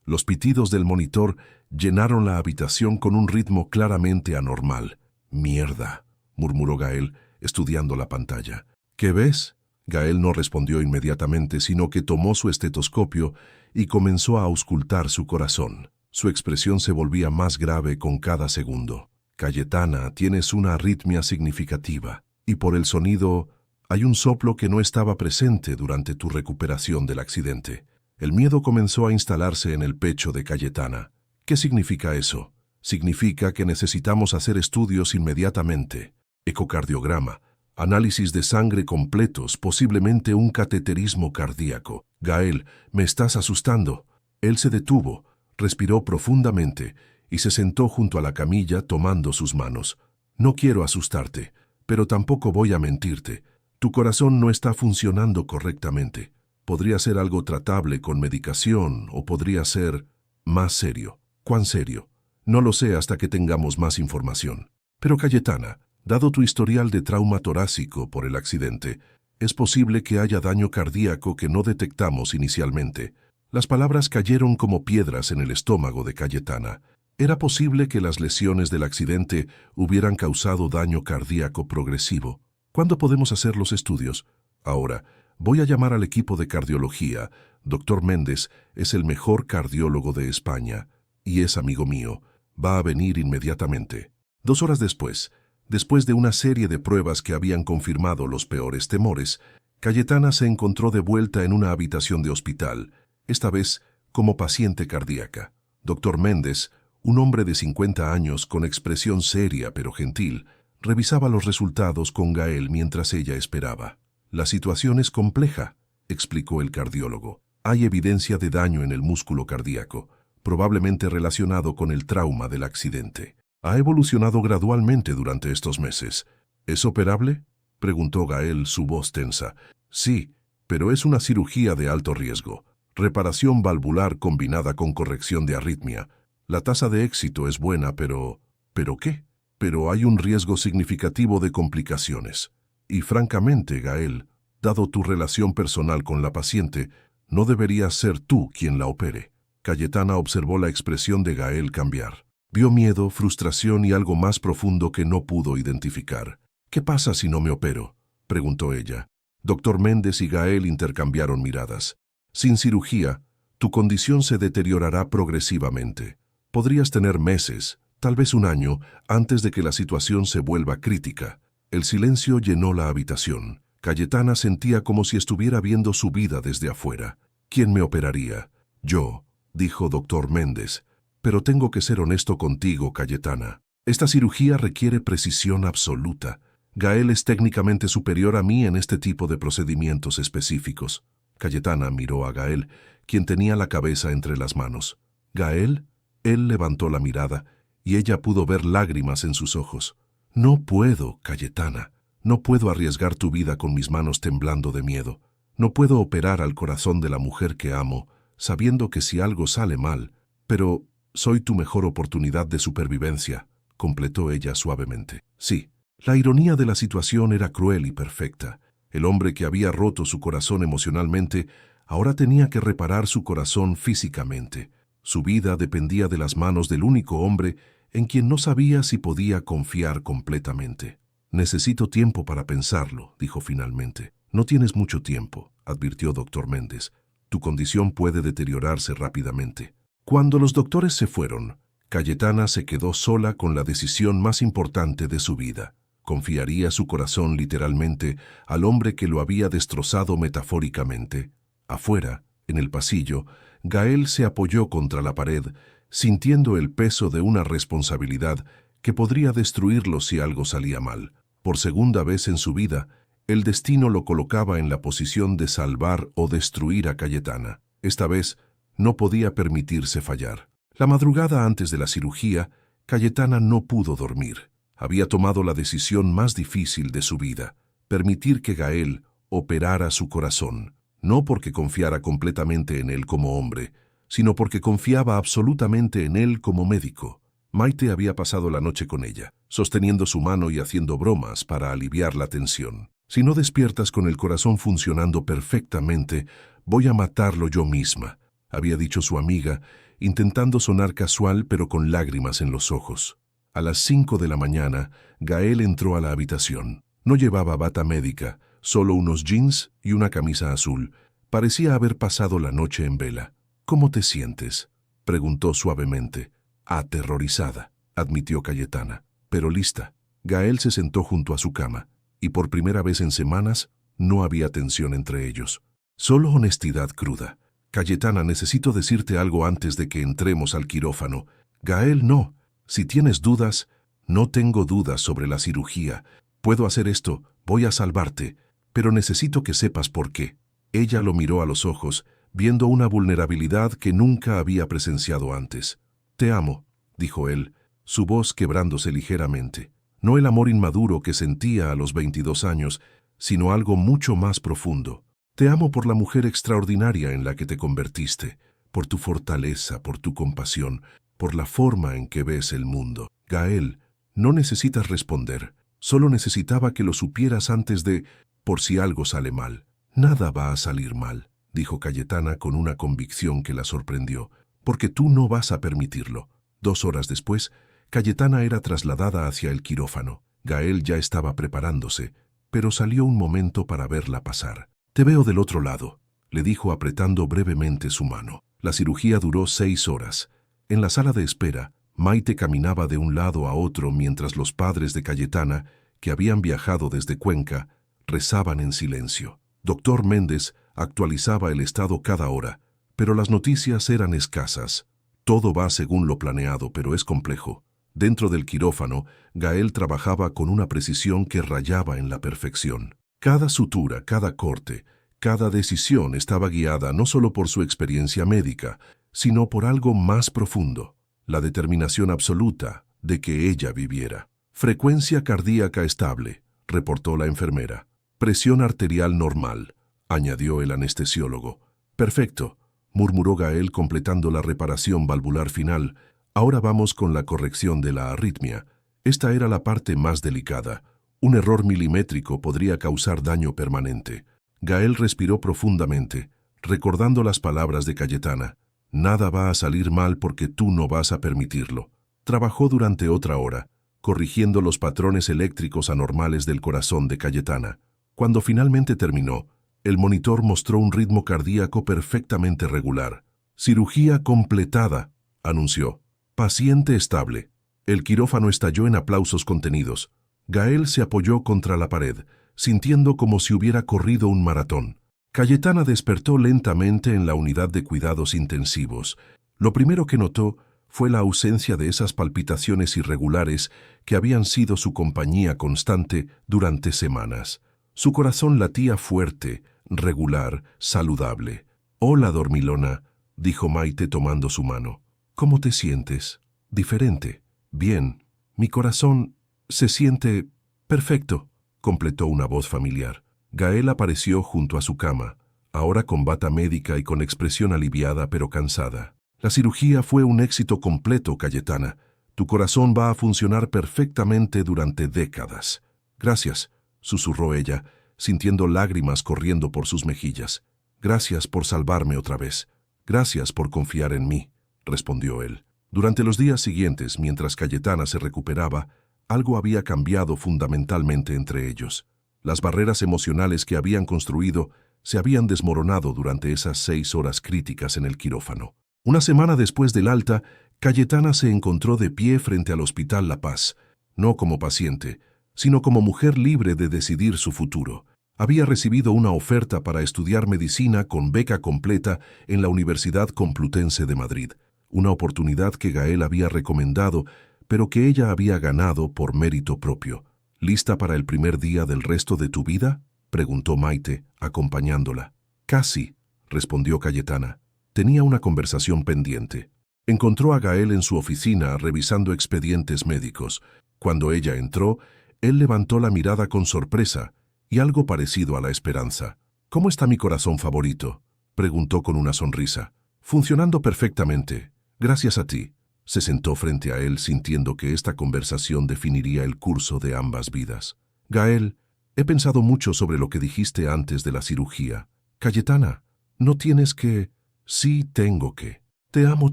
Los pitidos del monitor llenaron la habitación con un ritmo claramente anormal. «Mierda», murmuró Gael, estudiando la pantalla. «¿Qué ves?». Gael no respondió inmediatamente, sino que tomó su estetoscopio y comenzó a auscultar su corazón. Su expresión se volvía más grave con cada segundo. «Cayetana, tienes una arritmia significativa, y por el sonido hay un soplo que no estaba presente durante tu recuperación del accidente». El miedo comenzó a instalarse en el pecho de Cayetana. «¿Qué significa eso?». «Significa que necesitamos hacer estudios inmediatamente. Ecocardiograma, análisis de sangre completos, posiblemente un cateterismo cardíaco». «Gael, me estás asustando». Él se detuvo, respiró profundamente y se sentó junto a la camilla tomando sus manos. «No quiero asustarte, pero tampoco voy a mentirte. Tu corazón no está funcionando correctamente. Podría ser algo tratable con medicación o podría ser más serio». «¿Cuán serio?». «No lo sé hasta que tengamos más información». «Pero Cayetana, dado tu historial de trauma torácico por el accidente, es posible que haya daño cardíaco que no detectamos inicialmente». Las palabras cayeron como piedras en el estómago de Cayetana. Era posible que las lesiones del accidente hubieran causado daño cardíaco progresivo. «¿Cuándo podemos hacer los estudios?» «Ahora. Voy a llamar al equipo de cardiología. Dr. Méndez es el mejor cardiólogo de España y es amigo mío. Va a venir inmediatamente». 2 horas después de una serie de pruebas que habían confirmado los peores temores, Cayetana se encontró de vuelta en una habitación de hospital, esta vez como paciente cardíaca. Dr. Méndez, un hombre de 50 años con expresión seria pero gentil, revisaba los resultados con Gael mientras ella esperaba. «La situación es compleja», explicó el cardiólogo. «Hay evidencia de daño en el músculo cardíaco, probablemente relacionado con el trauma del accidente. Ha evolucionado gradualmente durante estos meses. ¿Es operable?», preguntó Gael, su voz tensa. «Sí, pero es una cirugía de alto riesgo. Reparación valvular combinada con corrección de arritmia. La tasa de éxito es buena, pero... ¿Pero qué? Pero hay un riesgo significativo de complicaciones. Y francamente, Gael, dado tu relación personal con la paciente, no deberías ser tú quien la opere». Cayetana observó la expresión de Gael cambiar. Vio miedo, frustración y algo más profundo que no pudo identificar. «¿Qué pasa si no me opero?», preguntó ella. Dr. Méndez y Gael intercambiaron miradas. «Sin cirugía, tu condición se deteriorará progresivamente. Podrías tener meses, tal vez un año, antes de que la situación se vuelva crítica». El silencio llenó la habitación. Cayetana sentía como si estuviera viendo su vida desde afuera. «¿Quién me operaría?». «Yo», dijo Dr. Méndez. «Pero tengo que ser honesto contigo, Cayetana. Esta cirugía requiere precisión absoluta. Gael es técnicamente superior a mí en este tipo de procedimientos específicos». Cayetana miró a Gael, quien tenía la cabeza entre las manos. «¿Gael?». Él levantó la mirada y ella pudo ver lágrimas en sus ojos. «No puedo, Cayetana. No puedo arriesgar tu vida con mis manos temblando de miedo. No puedo operar al corazón de la mujer que amo, sabiendo que si algo sale mal. Pero soy tu mejor oportunidad de supervivencia», completó ella suavemente. Sí, la ironía de la situación era cruel y perfecta. El hombre que había roto su corazón emocionalmente ahora tenía que reparar su corazón físicamente. Su vida dependía de las manos del único hombre en quien no sabía si podía confiar completamente. «Necesito tiempo para pensarlo», dijo finalmente. «No tienes mucho tiempo», advirtió Dr. Méndez. «Tu condición puede deteriorarse rápidamente». Cuando los doctores se fueron, Cayetana se quedó sola con la decisión más importante de su vida. ¿Confiaría su corazón literalmente al hombre que lo había destrozado metafóricamente? Afuera, en el pasillo, Gael se apoyó contra la pared, sintiendo el peso de una responsabilidad que podría destruirlo si algo salía mal. Por segunda vez en su vida, el destino lo colocaba en la posición de salvar o destruir a Cayetana. Esta vez, No podía permitirse fallar. La madrugada antes de la cirugía, Cayetana no pudo dormir. Había tomado la decisión más difícil de su vida: permitir que Gael operara su corazón, no porque confiara completamente en él como hombre, sino porque confiaba absolutamente en él como médico. Maite había pasado la noche con ella, sosteniendo su mano y haciendo bromas para aliviar la tensión. «Si no despiertas con el corazón funcionando perfectamente, voy a matarlo yo misma», había dicho su amiga, intentando sonar casual pero con lágrimas en los ojos. A las 5 de la mañana, Gael entró a la habitación. No llevaba bata médica, solo unos jeans y una camisa azul. Parecía haber pasado la noche en vela. «¿Cómo te sientes?», preguntó suavemente. «Aterrorizada», admitió Cayetana, «pero lista». Gael se sentó junto a su cama, y por primera vez en semanas no había tensión entre ellos. Solo honestidad cruda. «Cayetana, necesito decirte algo antes de que entremos al quirófano». «Gael, no. Si tienes dudas». «No tengo dudas sobre la cirugía. Puedo hacer esto, voy a salvarte, pero necesito que sepas por qué». Ella lo miró a los ojos, viendo una vulnerabilidad que nunca había presenciado antes. «Te amo», dijo él, su voz quebrándose ligeramente. No el amor inmaduro que sentía a los 22 años, sino algo mucho más profundo. «Te amo por la mujer extraordinaria en la que te convertiste, por tu fortaleza, por tu compasión, por la forma en que ves el mundo». «Gael, no necesitas responder. Solo necesitaba que lo supieras antes de... por si algo sale mal». «Nada va a salir mal», dijo Cayetana con una convicción que la sorprendió, «porque tú no vas a permitirlo». 2 horas después, Cayetana era trasladada hacia el quirófano. Gael ya estaba preparándose, pero salió un momento para verla pasar. «Te veo del otro lado», le dijo apretando brevemente su mano. La cirugía duró 6 horas. En la sala de espera, Maite caminaba de un lado a otro mientras los padres de Cayetana, que habían viajado desde Cuenca, rezaban en silencio. Doctor Méndez actualizaba el estado cada hora, pero las noticias eran escasas. «Todo va según lo planeado, pero es complejo». Dentro del quirófano, Gael trabajaba con una precisión que rayaba en la perfección. Cada sutura, cada corte, cada decisión estaba guiada no solo por su experiencia médica, sino por algo más profundo: la determinación absoluta de que ella viviera. «Frecuencia cardíaca estable», reportó la enfermera. «Presión arterial normal», añadió el anestesiólogo. «Perfecto», murmuró Gael completando la reparación valvular final. «Ahora vamos con la corrección de la arritmia». Esta era la parte más delicada. Un error milimétrico podría causar daño permanente. Gael respiró profundamente, recordando las palabras de Cayetana. «Nada va a salir mal porque tú no vas a permitirlo». Trabajó durante otra hora, corrigiendo los patrones eléctricos anormales del corazón de Cayetana. Cuando finalmente terminó, el monitor mostró un ritmo cardíaco perfectamente regular. «Cirugía completada», anunció. «Paciente estable». El quirófano estalló en aplausos contenidos. Gael se apoyó contra la pared, sintiendo como si hubiera corrido un maratón. Cayetana despertó lentamente en la unidad de cuidados intensivos. Lo primero que notó fue la ausencia de esas palpitaciones irregulares que habían sido su compañía constante durante semanas. Su corazón latía fuerte, regular, saludable. «Hola, dormilona», dijo Maite tomando su mano. «¿Cómo te sientes?» «Diferente». «Bien. Mi corazón se siente perfecto», completó una voz familiar. Gael apareció junto a su cama, ahora con bata médica y con expresión aliviada pero cansada. «La cirugía fue un éxito completo, Cayetana. Tu corazón va a funcionar perfectamente durante décadas». «Gracias», susurró ella, sintiendo lágrimas corriendo por sus mejillas. «Gracias por salvarme otra vez. Gracias por confiar en mí», respondió él. Durante los días siguientes, mientras Cayetana se recuperaba, algo había cambiado fundamentalmente entre ellos. Las barreras emocionales que habían construido se habían desmoronado durante esas 6 horas críticas en el quirófano. Una semana después del alta, Cayetana se encontró de pie frente al Hospital La Paz, no como paciente, sino como mujer libre de decidir su futuro. Había recibido una oferta para estudiar medicina con beca completa en la Universidad Complutense de Madrid, una oportunidad que Gael había recomendado, pero que ella había ganado por mérito propio. «¿Lista para el primer día del resto de tu vida?», preguntó Maite, acompañándola. «Casi», respondió Cayetana. Tenía una conversación pendiente. Encontró a Gael en su oficina revisando expedientes médicos. Cuando ella entró, él levantó la mirada con sorpresa y algo parecido a la esperanza. «¿Cómo está mi corazón favorito?», preguntó con una sonrisa. «Funcionando perfectamente, gracias a ti». Se sentó frente a él sintiendo que esta conversación definiría el curso de ambas vidas. «Gael, he pensado mucho sobre lo que dijiste antes de la cirugía. Cayetana, no tienes que...». «Sí, tengo que. Te amo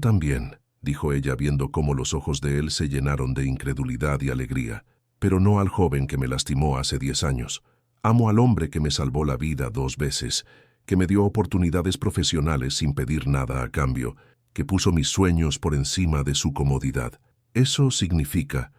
también», dijo ella viendo cómo los ojos de él se llenaron de incredulidad y alegría. «Pero no al joven que me lastimó hace 10 años. Amo al hombre que me salvó la vida 2 veces, que me dio oportunidades profesionales sin pedir nada a cambio, que puso mis sueños por encima de su comodidad. Eso significa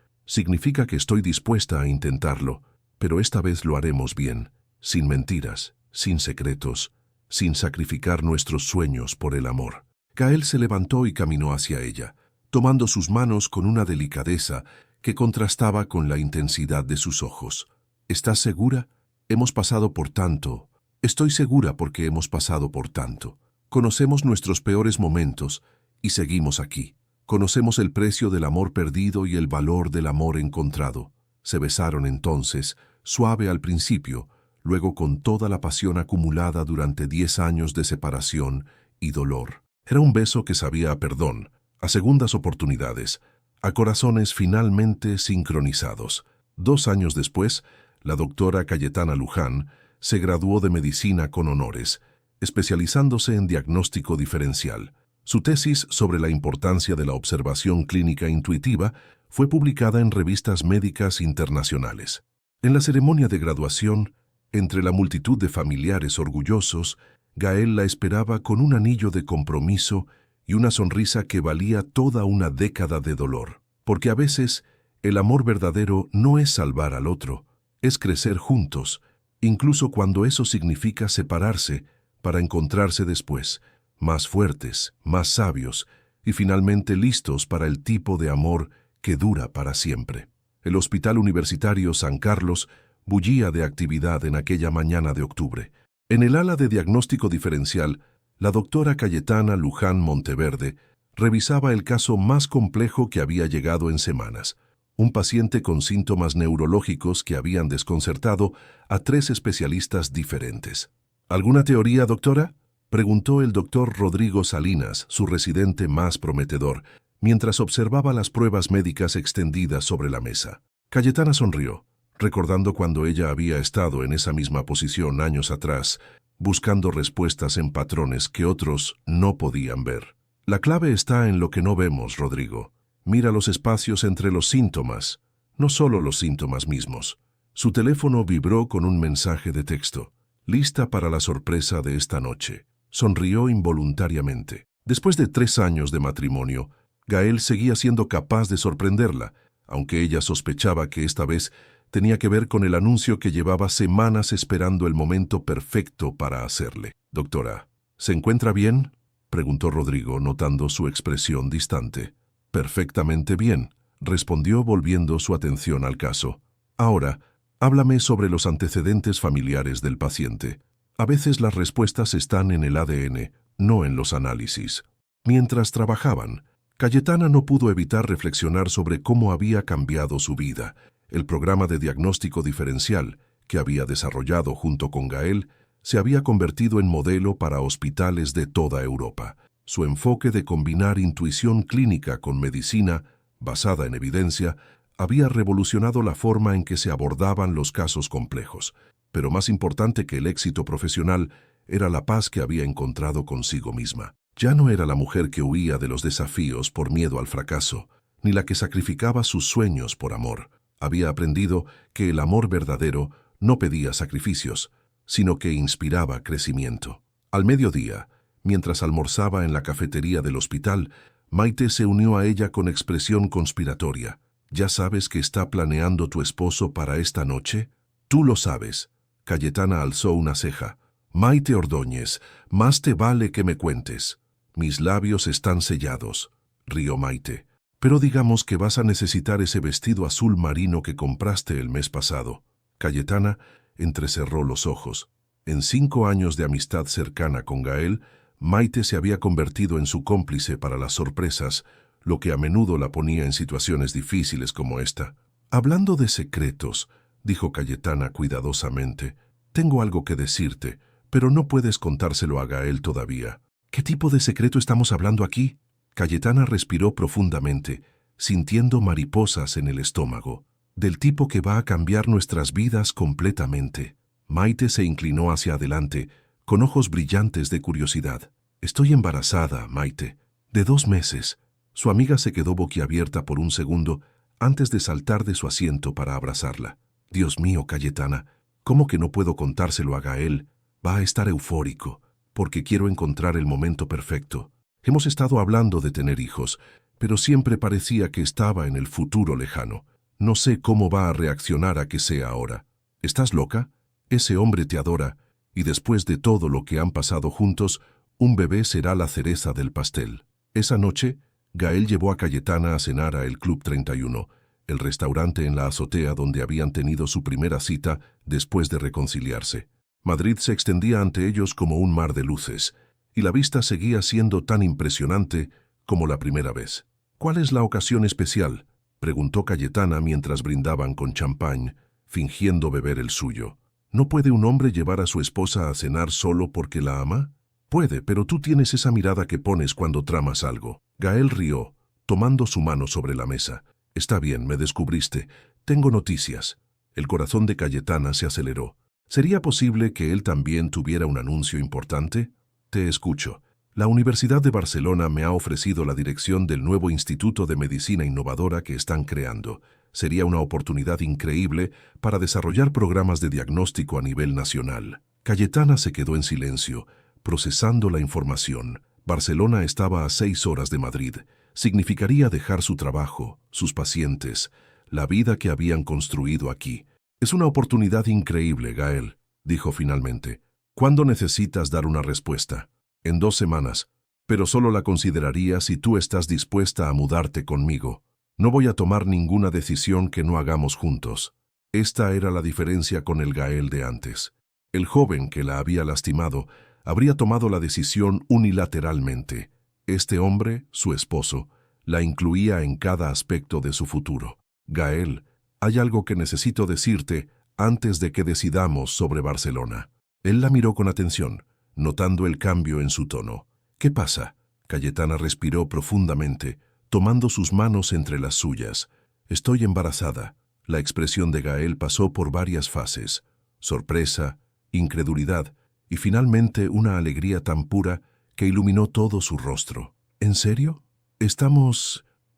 que estoy dispuesta a intentarlo, pero esta vez lo haremos bien, sin mentiras, sin secretos, sin sacrificar nuestros sueños por el amor». Gael se levantó y caminó hacia ella, tomando sus manos con una delicadeza que contrastaba con la intensidad de sus ojos. «¿Estás segura? Hemos pasado por tanto». «Estoy segura porque hemos pasado por tanto. Conocemos nuestros peores momentos y seguimos aquí. Conocemos el precio del amor perdido y el valor del amor encontrado». Se besaron entonces, suave al principio, luego con toda la pasión acumulada durante 10 años de separación y dolor. Era un beso que sabía a perdón, a segundas oportunidades, a corazones finalmente sincronizados. 2 años después, la doctora Cayetana Luján se graduó de medicina con honores, especializándose en diagnóstico diferencial. Su tesis sobre la importancia de la observación clínica intuitiva fue publicada en revistas médicas internacionales. En la ceremonia de graduación, entre la multitud de familiares orgullosos, Gael la esperaba con un anillo de compromiso y una sonrisa que valía toda una década de dolor. Porque a veces, el amor verdadero no es salvar al otro, es crecer juntos, incluso cuando eso significa separarse para encontrarse después, más fuertes, más sabios y finalmente listos para el tipo de amor que dura para siempre. El Hospital Universitario San Carlos bullía de actividad en aquella mañana de octubre. En el ala de diagnóstico diferencial, la doctora Cayetana Luján Monteverde revisaba el caso más complejo que había llegado en semanas. Un paciente con síntomas neurológicos que habían desconcertado a 3 especialistas diferentes. ¿Alguna teoría, doctora?, preguntó el doctor Rodrigo Salinas, su residente más prometedor, mientras observaba las pruebas médicas extendidas sobre la mesa. Cayetana sonrió, recordando cuando ella había estado en esa misma posición años atrás, buscando respuestas en patrones que otros no podían ver. «La clave está en lo que no vemos, Rodrigo. Mira los espacios entre los síntomas, no solo los síntomas mismos». Su teléfono vibró con un mensaje de texto. «Lista para la sorpresa de esta noche». Sonrió involuntariamente. Después de 3 años de matrimonio, Gael seguía siendo capaz de sorprenderla, aunque ella sospechaba que esta vez tenía que ver con el anuncio que llevaba semanas esperando el momento perfecto para hacerle. «Doctora, ¿se encuentra bien?», preguntó Rodrigo, notando su expresión distante. «Perfectamente bien», respondió volviendo su atención al caso. «Ahora, háblame sobre los antecedentes familiares del paciente. A veces las respuestas están en el ADN, no en los análisis». Mientras trabajaban, Cayetana no pudo evitar reflexionar sobre cómo había cambiado su vida. El programa de diagnóstico diferencial, que había desarrollado junto con Gael, se había convertido en modelo para hospitales de toda Europa. Su enfoque de combinar intuición clínica con medicina, basada en evidencia, había revolucionado la forma en que se abordaban los casos complejos. Pero más importante que el éxito profesional era la paz que había encontrado consigo misma. Ya no era la mujer que huía de los desafíos por miedo al fracaso, ni la que sacrificaba sus sueños por amor. Había aprendido que el amor verdadero no pedía sacrificios, sino que inspiraba crecimiento. Al mediodía, mientras almorzaba en la cafetería del hospital, Maite se unió a ella con expresión conspiratoria. «¿Ya sabes qué está planeando tu esposo para esta noche?». «Tú lo sabes». Cayetana alzó una ceja. «Maite Ordóñez, más te vale que me cuentes». «Mis labios están sellados», rió Maite. «Pero digamos que vas a necesitar ese vestido azul marino que compraste el mes pasado». Cayetana entrecerró los ojos. En 5 años de amistad cercana con Gael, Maite se había convertido en su cómplice para las sorpresas, lo que a menudo la ponía en situaciones difíciles como esta. Hablando de secretos, dijo Cayetana cuidadosamente, tengo algo que decirte, pero no puedes contárselo a Gael todavía. ¿Qué tipo de secreto estamos hablando aquí? Cayetana respiró profundamente, sintiendo mariposas en el estómago. Del tipo que va a cambiar nuestras vidas completamente. Maite se inclinó hacia adelante, con ojos brillantes de curiosidad. Estoy embarazada, Maite. De 2 meses. Su amiga se quedó boquiabierta por un segundo antes de saltar de su asiento para abrazarla. Dios mío, Cayetana, ¿cómo que no puedo contárselo a Gael? Va a estar eufórico, porque quiero encontrar el momento perfecto. Hemos estado hablando de tener hijos, pero siempre parecía que estaba en el futuro lejano. No sé cómo va a reaccionar a que sea ahora. ¿Estás loca? Ese hombre te adora, y después de todo lo que han pasado juntos, un bebé será la cereza del pastel. Esa noche, Gael llevó a Cayetana a cenar a el Club 31, el restaurante en la azotea donde habían tenido su primera cita después de reconciliarse. Madrid se extendía ante ellos como un mar de luces, y la vista seguía siendo tan impresionante como la primera vez. ¿Cuál es la ocasión especial?, preguntó Cayetana mientras brindaban con champán, fingiendo beber el suyo. ¿No puede un hombre llevar a su esposa a cenar solo porque la ama? Puede, pero tú tienes esa mirada que pones cuando tramas algo. Gael rió, tomando su mano sobre la mesa. Está bien, me descubriste. Tengo noticias. El corazón de Cayetana se aceleró. ¿Sería posible que él también tuviera un anuncio importante? Te escucho. La Universidad de Barcelona me ha ofrecido la dirección del nuevo Instituto de Medicina Innovadora que están creando. Sería una oportunidad increíble para desarrollar programas de diagnóstico a nivel nacional. Cayetana se quedó en silencio, procesando la información. Barcelona estaba a 6 horas de Madrid. Significaría dejar su trabajo, sus pacientes, la vida que habían construido aquí. Es una oportunidad increíble, Gael, dijo finalmente. ¿Cuándo necesitas dar una respuesta? En 2 semanas, pero solo la consideraría si tú estás dispuesta a mudarte conmigo. No voy a tomar ninguna decisión que no hagamos juntos. Esta era la diferencia con el Gael de antes. El joven que la había lastimado habría tomado la decisión unilateralmente. Este hombre, su esposo, la incluía en cada aspecto de su futuro. Gael, hay algo que necesito decirte antes de que decidamos sobre Barcelona. Él la miró con atención, notando el cambio en su tono. ¿Qué pasa? Cayetana respiró profundamente, tomando sus manos entre las suyas. Estoy embarazada. La expresión de Gael pasó por varias fases. Sorpresa, incredulidad y finalmente una alegría tan pura que iluminó todo su rostro. ¿En serio?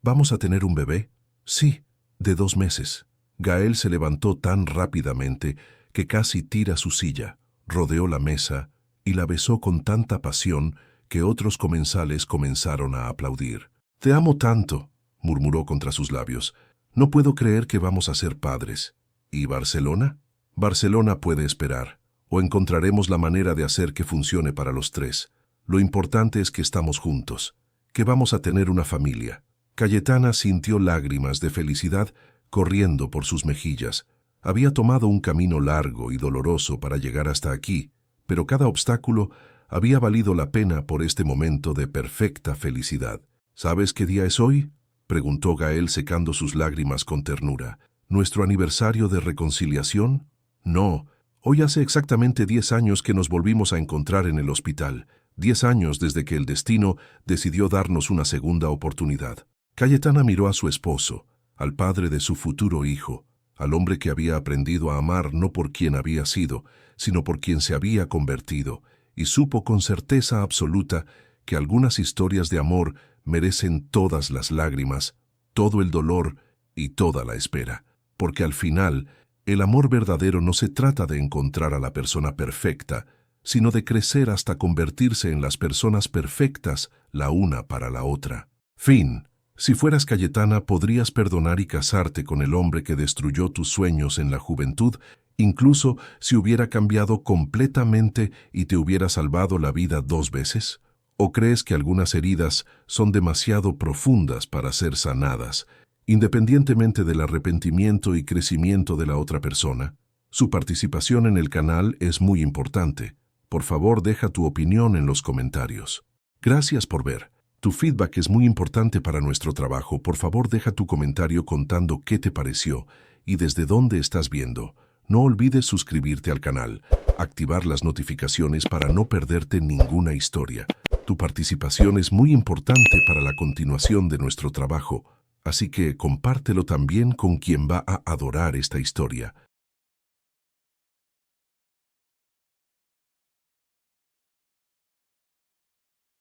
¿Vamos a tener un bebé? Sí, de 2 meses. Gael se levantó tan rápidamente que casi tira su silla, rodeó la mesa y la besó con tanta pasión que otros comensales comenzaron a aplaudir. «Te amo tanto», murmuró contra sus labios. «No puedo creer que vamos a ser padres». ¿Y Barcelona? Barcelona puede esperar, o encontraremos la manera de hacer que funcione para los 3. Lo importante es que estamos juntos, que vamos a tener una familia. Cayetana sintió lágrimas de felicidad corriendo por sus mejillas. Había tomado un camino largo y doloroso para llegar hasta aquí, pero cada obstáculo había valido la pena por este momento de perfecta felicidad. ¿Sabes qué día es hoy?, preguntó Gael secando sus lágrimas con ternura. ¿Nuestro aniversario de reconciliación? No, hoy hace exactamente 10 años que nos volvimos a encontrar en el hospital. 10 años desde que el destino decidió darnos una segunda oportunidad. Cayetana miró a su esposo, al padre de su futuro hijo, al hombre que había aprendido a amar no por quien había sido, sino por quien se había convertido, y supo con certeza absoluta que algunas historias de amor merecen todas las lágrimas, todo el dolor y toda la espera, porque al final, el amor verdadero no se trata de encontrar a la persona perfecta, sino de crecer hasta convertirse en las personas perfectas la una para la otra. Fin. Si fueras Cayetana, podrías perdonar y casarte con el hombre que destruyó tus sueños en la juventud, incluso si hubiera cambiado completamente y te hubiera salvado la vida 2 veces. ¿O crees que algunas heridas son demasiado profundas para ser sanadas, independientemente del arrepentimiento y crecimiento de la otra persona? Su participación en el canal es muy importante. Por favor, deja tu opinión en los comentarios. Gracias por ver. Tu feedback es muy importante para nuestro trabajo. Por favor, deja tu comentario contando qué te pareció y desde dónde estás viendo. No olvides suscribirte al canal, activar las notificaciones para no perderte ninguna historia. Tu participación es muy importante para la continuación de nuestro trabajo, así que compártelo también con quien va a adorar esta historia.